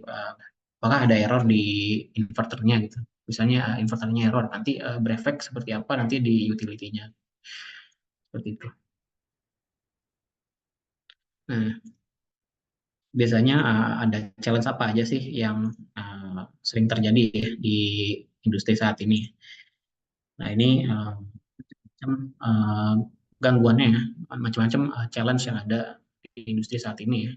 S3: apakah ada error di inverternya gitu. Misalnya inverternya error, nanti berefek seperti apa nanti di utility-nya. Seperti itu. Nah, biasanya ada challenge apa aja sih yang sering terjadi ya di industri saat ini. Nah, ini gangguannya ya, macam-macam challenge yang ada di industri saat ini ya.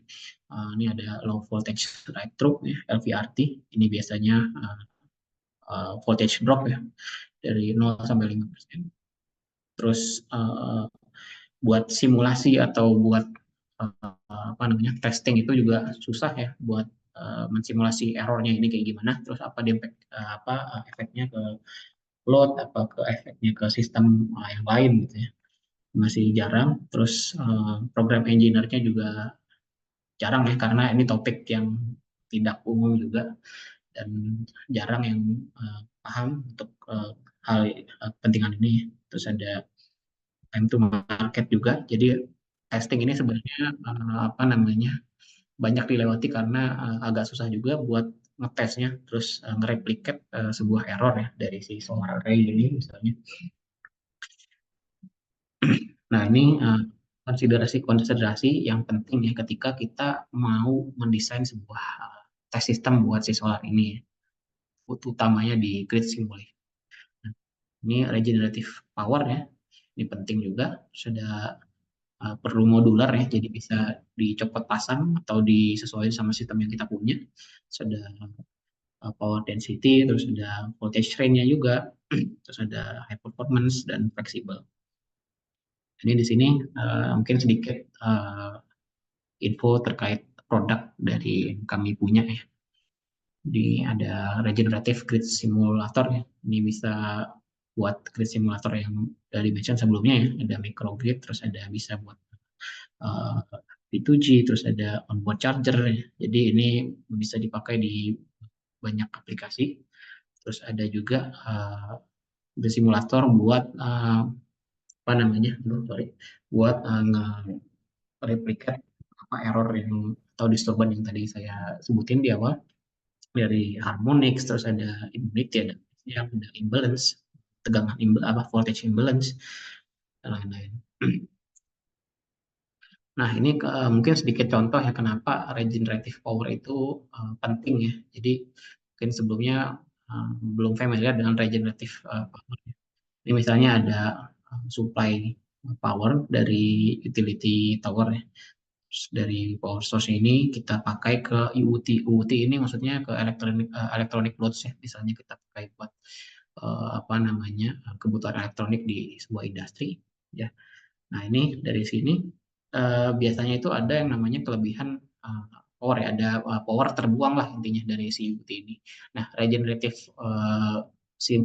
S3: Ini ada low voltage ride through ya, LVRT. Ini biasanya voltage drop ya dari 0 sampai 5%. Terus buat simulasi atau buat apa namanya testing itu juga susah ya, buat mensimulasi errornya ini kayak gimana, terus apa efeknya ke load, apa ke efeknya ke sistem yang lain gitu ya, masih jarang. Terus program engineer-nya juga jarang ya, karena ini topik yang tidak umum juga dan jarang yang paham untuk hal pentingan ini. Terus ada time to market juga. Jadi testing ini sebenarnya apa namanya banyak dilewati karena agak susah juga buat ngetesnya, terus ngereplikat sebuah error ya dari si solar array ini misalnya. Nah ini konsiderasi yang penting ya ketika kita mau mendesain sebuah test system buat si solar ini, utamanya di grid simulation. Ini regenerative power ya, ini penting juga. Sudah perlu modular ya, jadi bisa dicopot pasang atau disesuaikan sama sistem yang kita punya. Sudah power density, terus ada voltage range-nya juga, terus ada high performance dan fleksibel. Jadi di sini mungkin sedikit info terkait produk dari kami punya ya. Jadi ada regenerative grid simulator ya. Ini bisa buat grid simulator yang dari mention sebelumnya ya. Ada microgrid, terus ada bisa buat P2G, terus ada onboard charger ya. Jadi ini bisa dipakai di banyak aplikasi. Terus ada juga grid simulator buat apa namanya? Buat replikat apa error yang atau disturbance yang tadi saya sebutin di awal, dari harmonics, terus ada immunity, ada yang udah imbalance, tegangan voltage imbalance dan lain-lain. Nah, ini mungkin sedikit contoh ya kenapa regenerative power itu penting ya. Jadi mungkin sebelumnya belum familiar dengan regenerative power. Ini misalnya ada supply power dari utility tower ya. Terus dari power source ini kita pakai ke UUT. UUT ini maksudnya ke electronic loads ya. Misalnya kita pakai buat kebutuhan elektronik di sebuah industri ya. Nah, ini dari sini biasanya itu ada yang namanya kelebihan power ya, ada power terbuang lah intinya dari si UT ini. Nah, regenerative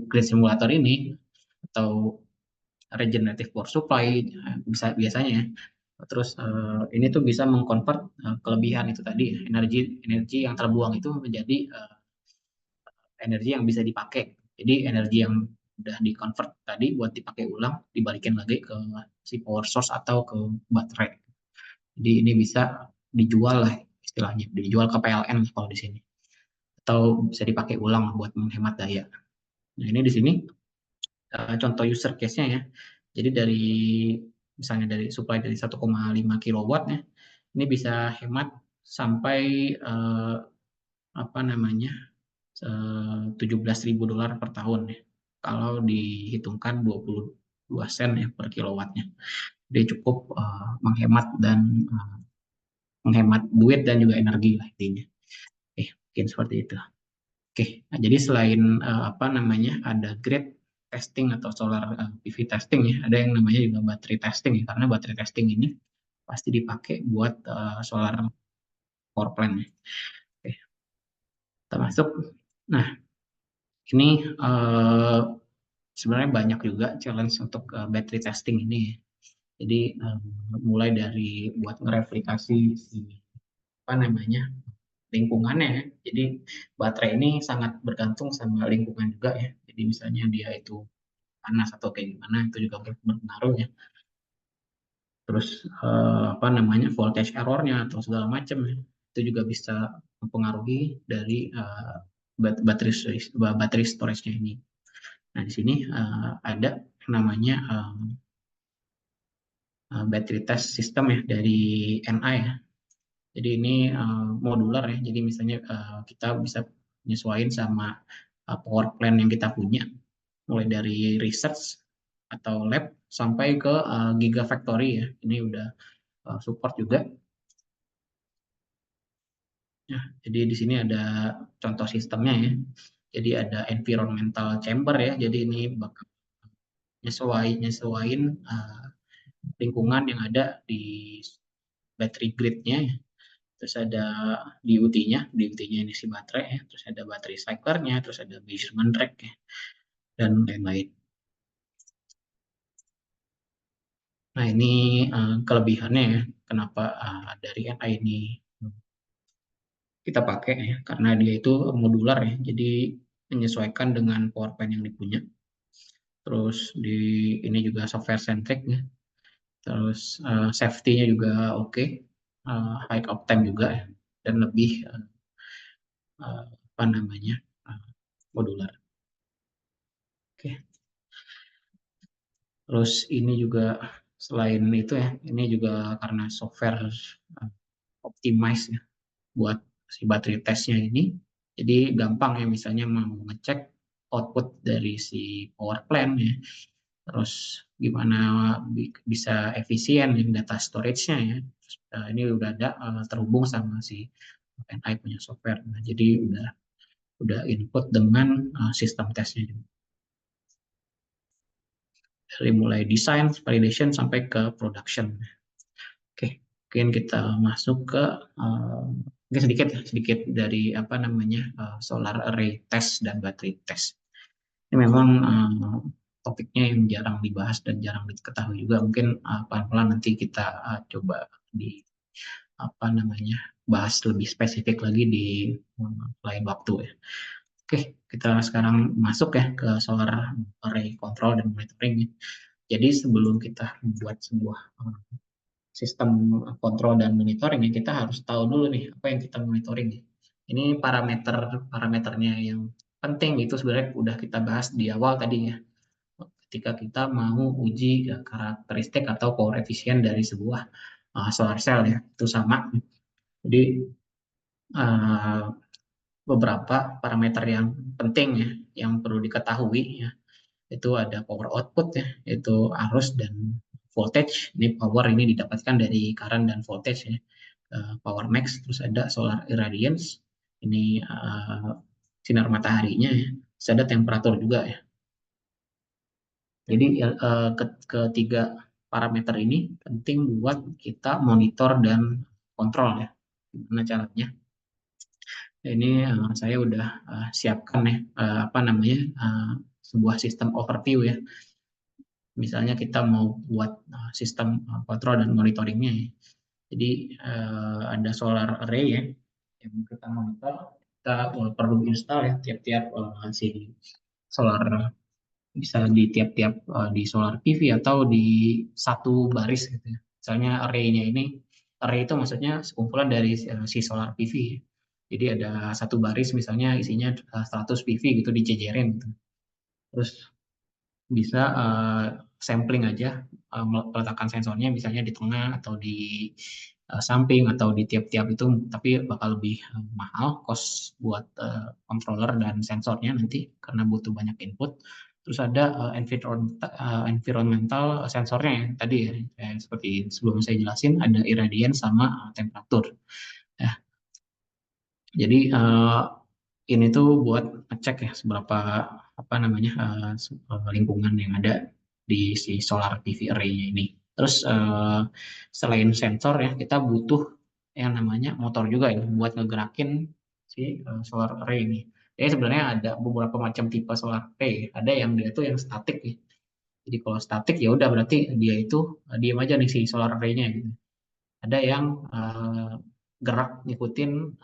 S3: grid simulator ini atau regenerative power supply bisa biasanya ya. Terus ini tuh bisa mengkonvert kelebihan itu tadi energi yang terbuang itu menjadi energi yang bisa dipakai. Jadi energi yang udah di-convert tadi buat dipakai ulang, dibalikin lagi ke si power source atau ke baterai. Jadi ini bisa dijual lah istilahnya, dijual ke PLN kalau di sini. Atau bisa dipakai ulang buat menghemat daya. Nah, ini di sini contoh user case-nya ya. Jadi misalnya dari supply dari 1,5 kW ya, ini bisa hemat sampai $17.000 per tahun ya. Kalau dihitungkan 22 sen ya per kilowatnya. Dia cukup menghemat duit dan juga energi lah intinya. Oke, mungkin seperti itu. Oke, nah, jadi selain ada grid testing atau solar PV testing ya, ada yang namanya juga battery testing ya, karena battery testing ini pasti dipakai buat solar power plant ya. Oke, kita masuk. Nah, ini sebenarnya banyak juga challenge untuk battery testing ini ya. Jadi mulai dari buat ngereplikasi lingkungannya ya. Jadi baterai ini sangat bergantung sama lingkungan juga ya. Jadi misalnya dia itu panas atau kayak gimana itu juga berpengaruh ya. Terus voltage errornya atau segala macam ya. Itu juga bisa mempengaruhi dari baterai storage-nya ini. Nah, di sini ada namanya battery test system ya dari NI ya. Jadi ini modular ya. Jadi misalnya kita bisa menyesuaikan sama power plant yang kita punya, mulai dari research atau lab sampai ke gigafactory ya. Ini udah support juga. Ya, jadi di sini ada contoh sistemnya ya. Jadi ada environmental chamber ya. Jadi ini bakal nyesuaiin lingkungan yang ada di battery grid-nya. Terus ada DUT-nya ini si baterai ya. Terus ada baterai cycler-nya, terus ada measurement rack ya, dan lain-lain. Nah, ini kelebihannya ya, kenapa dari NI ini kita pakai ya, karena dia itu modular ya, jadi menyesuaikan dengan power plant yang dipunya. Terus ini juga software centric ya. Terus safety-nya juga oke. High uptime juga ya, dan lebih modular. Oke. Terus ini juga selain itu ya, ini juga karena software optimize ya buat si baterai testnya ini. Jadi gampang ya, misalnya mau ngecek output dari si power plant ya. Terus gimana bisa efisien yang data storage-nya ya. Terus, ini udah ada terhubung sama si NI punya software. Nah, jadi udah input dengan sistem tesnya juga. Dari mulai desain, validation sampai ke production. Oke, mungkin kita masuk ke mungkin sedikit dari solar array test dan battery test. Ini memang topiknya yang jarang dibahas dan jarang diketahui juga. Mungkin pelan-pelan nanti kita coba bahas lebih spesifik lagi di lain waktu ya. Oke, kita sekarang masuk ya ke solar array control dan monitoring ya. Jadi sebelum kita membuat sebuah sistem kontrol dan monitoring ya, kita harus tahu dulu nih apa yang kita monitoring ya. Ini parameternya yang penting itu sebenarnya udah kita bahas di awal tadi ya. Ketika kita mau uji karakteristik atau koefisien dari sebuah solar cell ya, itu sama. Jadi beberapa parameter yang penting ya, yang perlu diketahui ya, itu ada power output ya, yaitu arus dan voltage. Ini power ini didapatkan dari current dan voltage ya. Power max, terus ada solar irradiance, ini sinar mataharinya ya, terus ada temperatur juga ya. Jadi ketiga parameter ini penting buat kita monitor dan kontrol ya. Gimana caranya? Ini saya udah siapkan ya sebuah sistem overview ya. Misalnya kita mau buat sistem kontrol dan monitoringnya ya. Jadi ada solar array ya yang kita monitor. Kita perlu install ya tiap-tiap si solar, bisa di tiap-tiap di solar PV atau di satu baris gitu ya. Misalnya array-nya ini, array itu maksudnya sekumpulan dari si solar PV ya. Jadi ada satu baris misalnya isinya 100 PV gitu dijejerin gitu. Terus bisa sampling aja, meletakkan sensornya misalnya di tengah atau di samping atau di tiap-tiap itu, tapi bakal lebih mahal cost buat controller dan sensornya nanti karena butuh banyak input. Terus ada environmental sensornya ya, tadi ya, seperti sebelum saya jelasin ada irradiance sama temperatur. Ya. Jadi ini tuh buat ngecek ya seberapa lingkungan yang ada di si solar PV array-nya ini. Terus selain sensor ya, kita butuh yang namanya motor juga ya buat ngegerakin si solar array ini. Jadi sebenarnya ada beberapa macam tipe solar array. Ada yang dia tuh yang statik ya. Jadi kalau statik ya udah berarti dia itu diam aja nih si solar array-nya gitu. Ada yang gerak ngikutin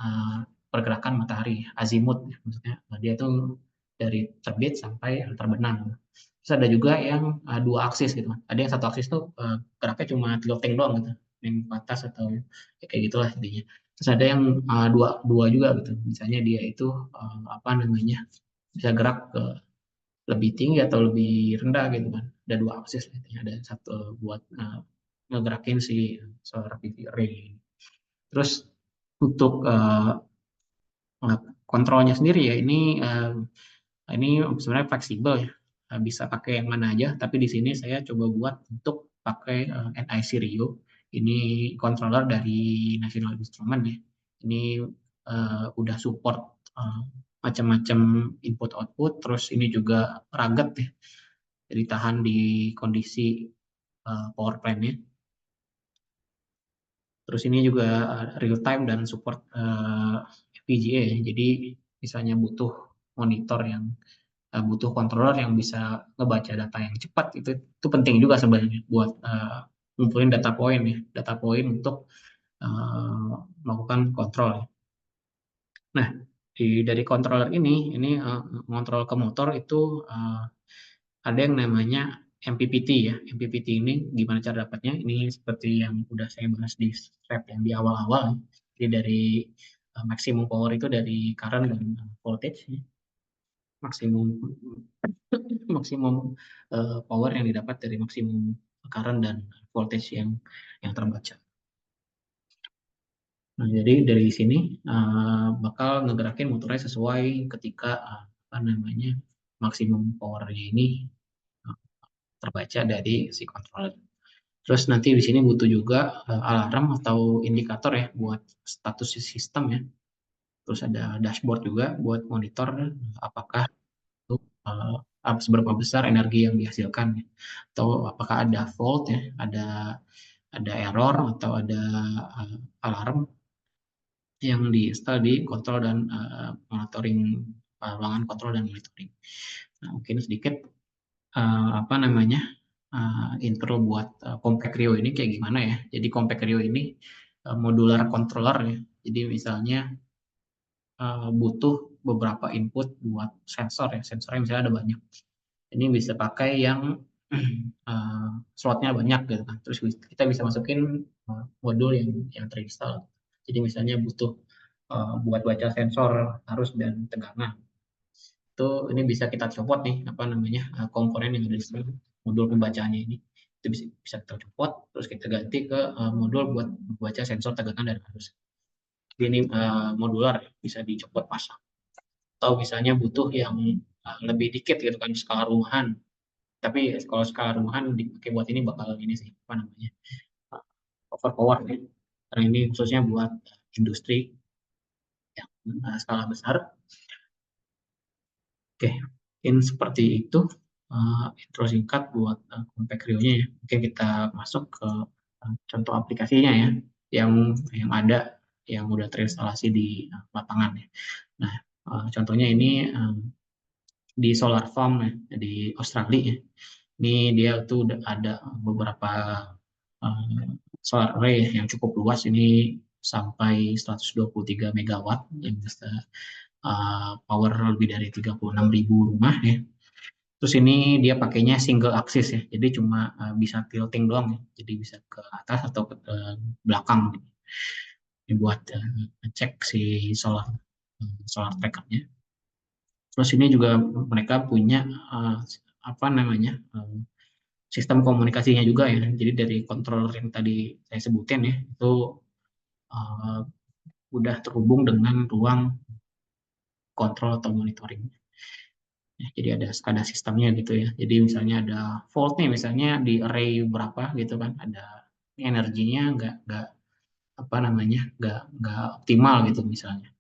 S3: pergerakan matahari, azimut maksudnya. Dia tuh dari terbit sampai terbenam. Terus ada juga yang dua aksis gitu. Ada yang satu aksis tuh geraknya cuma tilting doang gitu, yang ke atas atau ya kayak gitulah intinya. Terus ada yang dua juga gitu. Misalnya dia itu bisa gerak ke lebih tinggi atau lebih rendah gitu kan. Ada dua aksis intinya. Ada satu buat ngegerakin si solar PV array. Terus untuk kontrolnya sendiri ya ini sebenarnya fleksibel ya, bisa pakai yang mana aja, tapi di sini saya coba buat untuk pakai NIC Rio. Ini controller dari National Instrument ya. Ini udah support macam-macam input output, terus ini juga rugged ya, jadi tahan di kondisi power plant-nya. Terus ini juga real time dan support FPGA ya. Jadi misalnya butuh monitor yang butuh controller yang bisa ngebaca data yang cepat, itu penting juga sebenarnya buat ngumpulin data point ya, data point untuk melakukan kontrol. Nah, dari controller ini ngontrol ke motor itu ada yang namanya MPPT ya. MPPT ini gimana cara dapatnya? Ini seperti yang udah saya bahas di step yang di awal-awal. Jadi dari maksimum power itu dari current dan voltage. Maksimum power yang didapat dari maksimum current dan voltage yang terbaca. Nah, jadi dari sini bakal ngegerakin motornya sesuai ketika maksimum powernya ini terbaca dari si controller. Terus nanti di sini butuh juga alarm atau indikator ya buat status sistem ya. Terus ada dashboard juga buat monitor apakah itu seberapa besar energi yang dihasilkan ya. Atau apakah ada fault ya, ada error atau ada alarm yang diinstal di kontrol dan monitoring, ruangan kontrol dan monitoring. Nah, mungkin sedikit intro buat Compact Rio ini kayak gimana ya. Jadi Compact Rio ini modular controller ya. Jadi misalnya butuh beberapa input buat sensor ya. Sensornya misalnya ada banyak. Ini bisa pakai yang slotnya banyak gitu kan. Terus kita bisa masukin modul yang terinstall. Jadi misalnya butuh buat baca sensor arus dan tegangan. itu ini bisa kita copot nih apa namanya komponen yang ada di sini, modul pembacaannya ini itu bisa kita copot, terus kita ganti ke modul buat membaca sensor tegangan dan arus. Ini modular bisa dicopot pasang. Atau misalnya butuh yang lebih dikit gitu kan, skala rumahan. Tapi kalau skala rumahan dipakai buat ini bakal ini sih apa namanya overpower ya. Karena ini khususnya buat industri yang skala besar. Oke, mungkin seperti itu intro singkat buat Compact Rio-nya ya. Mungkin kita masuk ke contoh aplikasinya ya, yang ada yang udah terinstalasi di lapangan ya. Nah, contohnya ini di solar farm ya, di Australia ya. Ini dia tuh udah ada beberapa solar array yang cukup luas, ini sampai 123 megawatt yang bisa power lebih dari 36.000 rumah ya. Terus ini dia pakainya single axis ya, jadi cuma bisa tilting doang ya, jadi bisa ke atas atau ke belakang. Ini buat cek si solar trackernya. Terus ini juga mereka punya apa namanya sistem komunikasinya juga ya. Jadi dari controller yang tadi saya sebutin ya, itu udah terhubung dengan ruang kontrol atau monitoring. Ya, jadi ada SCADA sistemnya gitu ya. Jadi misalnya ada fault nih, misalnya di array berapa gitu kan, ada energinya nggak apa namanya nggak optimal gitu misalnya,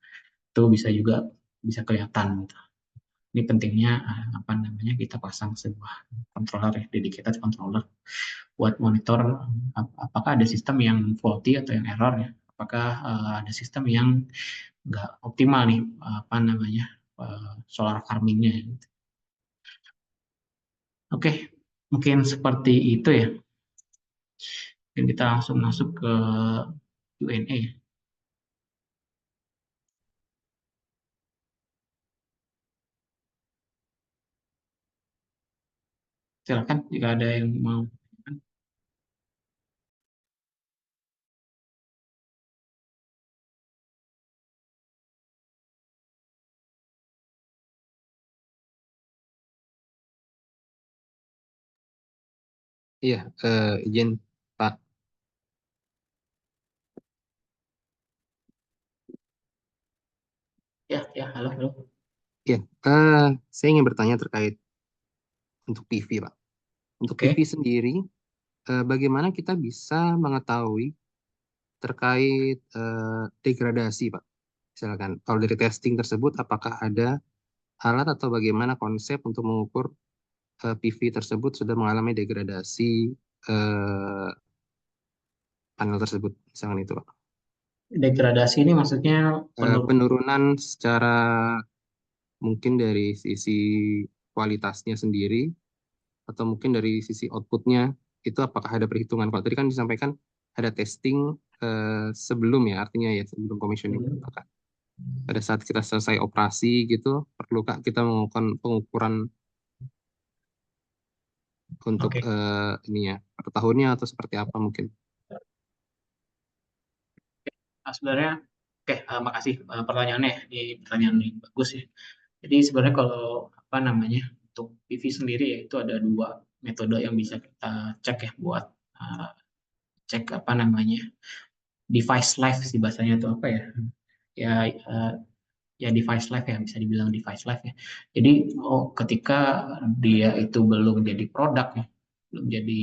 S3: itu bisa kelihatan gitu. Ini pentingnya apa namanya kita pasang sebuah controller ya, dedicated controller buat monitor apakah ada sistem yang faulty atau yang error ya, apakah ada sistem yang nggak optimal nih apa namanya solar farmingnya gitu. Oke, mungkin seperti itu ya. Dan kita langsung masuk ke Q&A. Silakan jika ada yang mau.
S4: Iya, izin Pak.
S3: Ya, halo.
S4: Iya, saya ingin bertanya terkait untuk PV, Pak. Untuk
S3: Oke.
S4: PV sendiri, bagaimana kita bisa mengetahui terkait degradasi, Pak? Misalkan, kalau dari testing tersebut, apakah ada alat atau bagaimana konsep untuk mengukur PV tersebut sudah mengalami degradasi panel tersebut, misalkan itu, Pak.
S3: Degradasi ini maksudnya
S4: Penurunan secara mungkin dari sisi kualitasnya sendiri atau mungkin dari sisi outputnya, itu apakah ada perhitungan? Kalau tadi kan disampaikan ada testing sebelum ya, artinya ya sebelum commissioning. Apakah pada saat kita selesai operasi gitu, perlukah kita melakukan pengukuran untuk
S3: Oke.
S4: ini ya per tahunnya atau seperti apa mungkin?
S3: Sebenarnya oke, makasih pertanyaannya. Ini pertanyaan yang bagus ya. Jadi sebenarnya kalau apa namanya untuk PV sendiri ya, itu ada dua metode yang bisa kita cek ya buat cek apa namanya device life sih bahasanya itu apa ya, ya ya device life ya, bisa dibilang device life ya. Jadi ketika dia itu belum jadi produk ya, belum jadi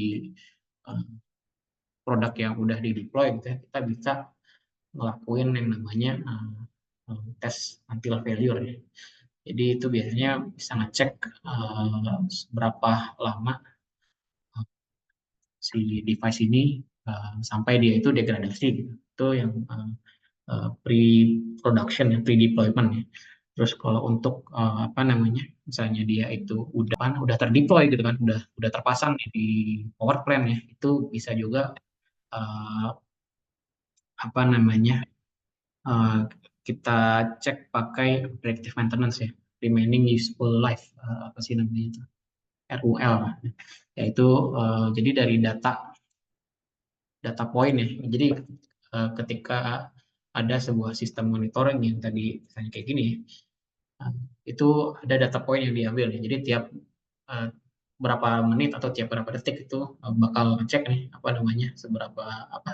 S3: produk yang udah di deploy gitu ya, kita bisa ngelakuin yang namanya tes until failure ya. Jadi itu biasanya bisa ngecek berapa lama si device ini sampai dia itu degradasi gitu. Itu yang pre-production ya, pre-deployment ya. Terus kalau untuk apa namanya, misalnya dia itu udah terdeploy gitu kan, udah terpasang di power plant ya, itu bisa juga apa namanya kita cek pakai predictive maintenance ya, remaining useful life apa sih namanya itu, RUL, yaitu jadi dari data point ya. Jadi ketika ada sebuah sistem monitoring yang tadi misalnya kayak gini, Nah, itu ada data point yang diambil nih. Jadi tiap eh, berapa menit atau tiap berapa detik itu bakal ngecek nih apa namanya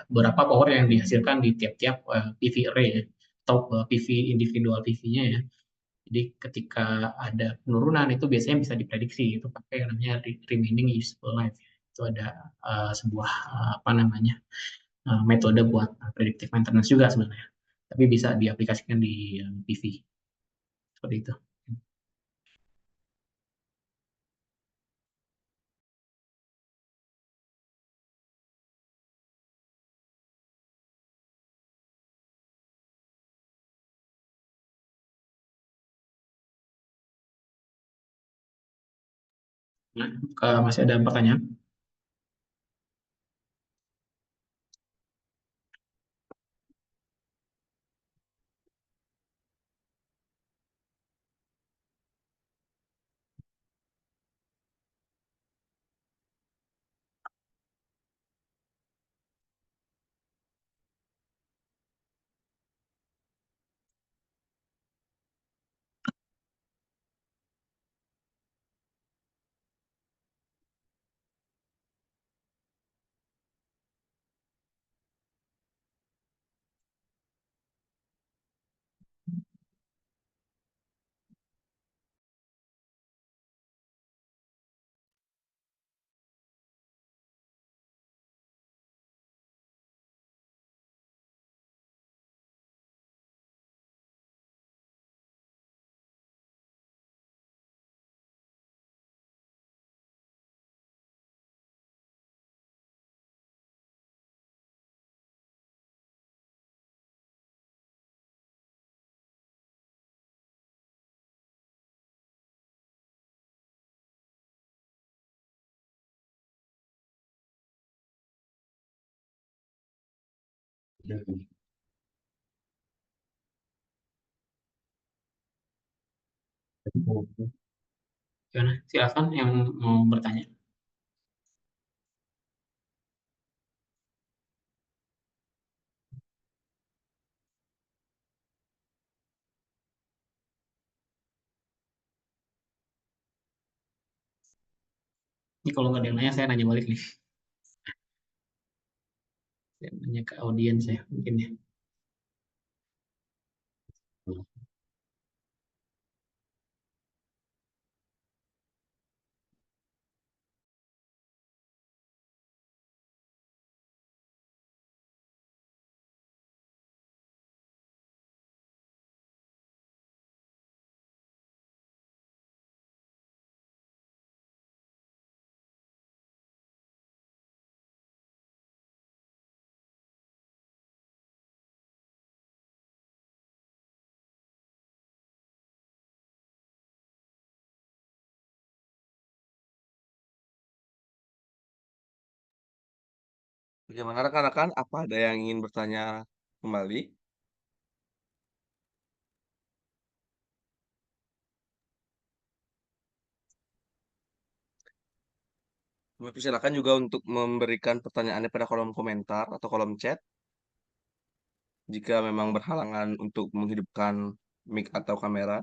S3: berapa power yang dihasilkan di tiap-tiap PV array ya, atau PV individual PV-nya ya. Jadi ketika ada penurunan itu biasanya bisa diprediksi itu pakai yang namanya remaining useful life. Itu ada sebuah apa namanya metode buat predictive maintenance juga sebenarnya. Tapi bisa diaplikasikan di PV seperti itu. Nah, masih ada pertanyaan? Gimana? Silakan yang mau bertanya. Ini kalau nggak ada yang nanya, saya nanya balik nih. Saya nanya ke audiens ya, mungkin ya.
S2: Bagaimana rekan-rekan? Apa ada yang ingin bertanya kembali? Kami silakan juga untuk memberikan pertanyaannya pada kolom komentar atau kolom chat. Jika memang berhalangan untuk menghidupkan mic atau kamera.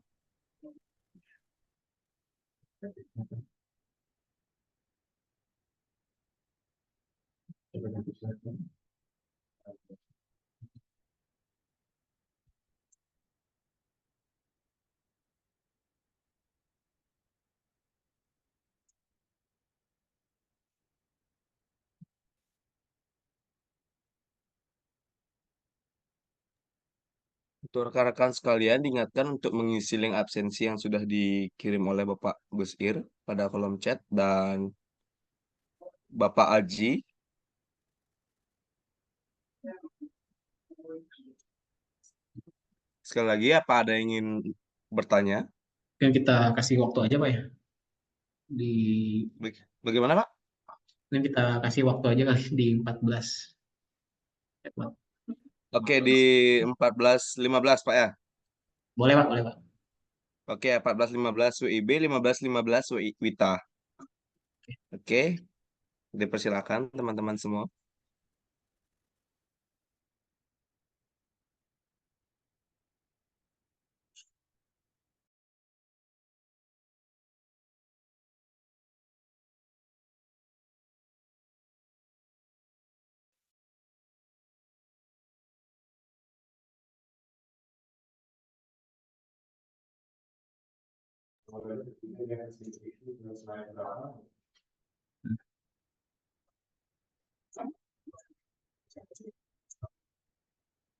S2: Untuk rekan-rekan sekalian diingatkan untuk mengisi link absensi yang sudah dikirim oleh Bapak Gus Ir pada kolom chat dan Bapak Aji. Sekali lagi, apa ada yang ingin bertanya?
S3: Mungkin kita kasih waktu aja Pak ya. Di
S2: Bagaimana, Pak?
S3: Mungkin kita kasih waktu aja kali di 14.
S2: Oke, di 14.15, Pak ya?
S3: Boleh Pak, boleh Pak.
S2: Oke, 14.15 WIB, 15.15 WITA. Oke, dipersilakan teman-teman semua.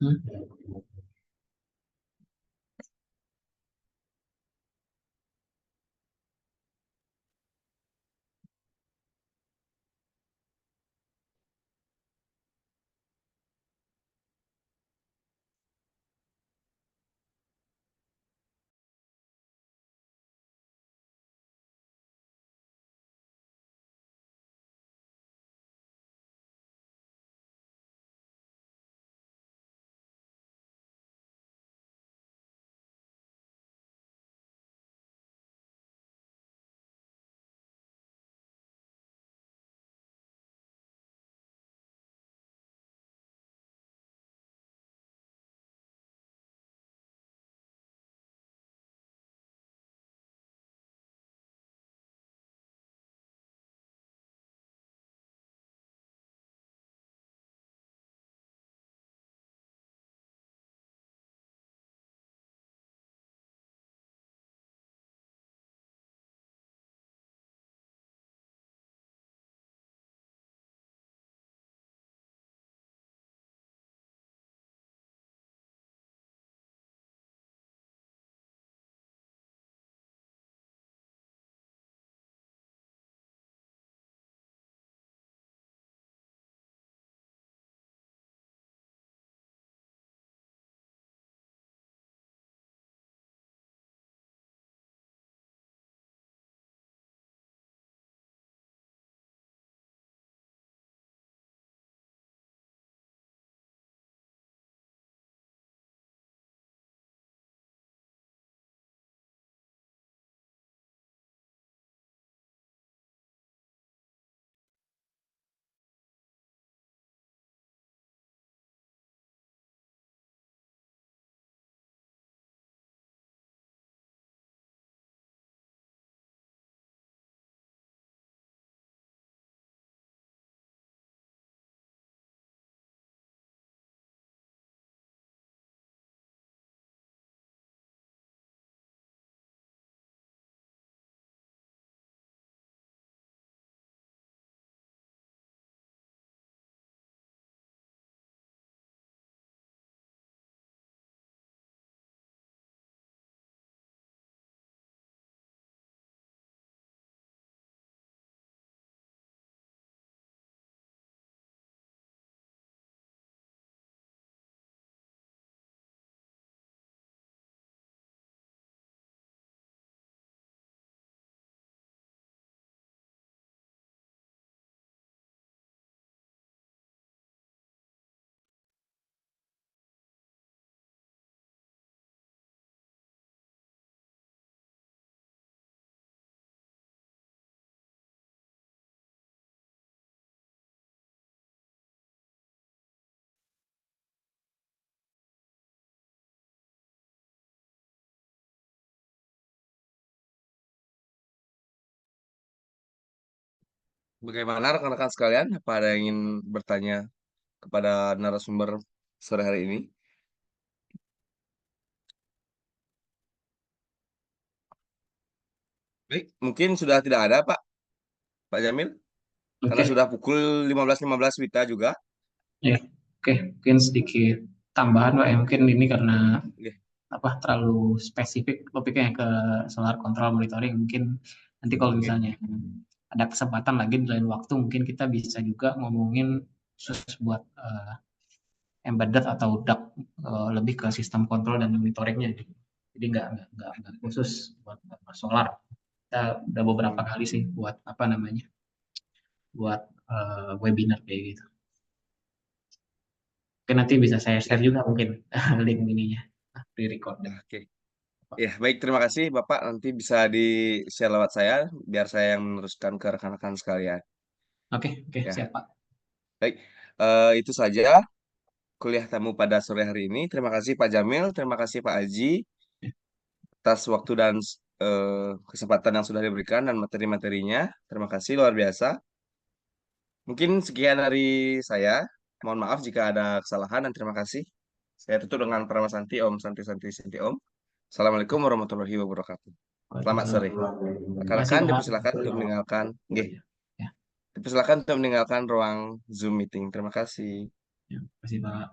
S3: Hmm.
S2: Bagaimana rekan-rekan sekalian? Apa ada yang ingin bertanya kepada narasumber sore hari ini? Baik, mungkin sudah tidak ada, Pak Jamil, karena
S3: Oke,
S2: sudah pukul 15.15 Wita juga.
S3: ya, oke, mungkin sedikit tambahan Pak ya, mungkin ini karena
S2: Oke,
S3: terlalu spesifik topiknya ke solar control monitoring, mungkin nanti kalau
S2: oke.
S3: misalnya ada kesempatan lagi di lain waktu mungkin kita bisa juga ngomongin khusus buat embedded atau DAC, lebih ke sistem kontrol dan monitoringnya. Jadi nggak khusus buat solar. Kita udah beberapa
S2: Hmm.
S3: kali sih buat apa namanya, buat webinar kayak gitu. Oke, nanti bisa saya share
S2: Ya,
S3: juga mungkin link ininya, pre-record.
S2: oke. Ya, baik, terima kasih Bapak. Nanti bisa di-share lewat saya, biar saya yang meneruskan ke rekan-rekan sekalian.
S3: Oke, oke,
S2: Ya,
S3: siap Pak.
S2: baik. Itu saja kuliah tamu pada sore hari ini. Terima kasih Pak Jamil, terima kasih Pak Aji atas waktu dan kesempatan yang sudah diberikan dan materi-materinya. Terima kasih luar biasa. Mungkin sekian dari saya. Mohon maaf jika ada kesalahan dan terima kasih. Saya tutup dengan Parama Santi Om Santi Santi Santi Om. Assalamualaikum warahmatullahi wabarakatuh. Selamat sore.
S3: Terima kasih,
S2: Rekan-rekan
S3: Pak.
S2: dipersilakan untuk meninggalkan, nggih,
S3: Ya.
S2: dipersilakan untuk meninggalkan ruang Zoom meeting. Terima kasih.
S3: Ya, terima kasih, Pak.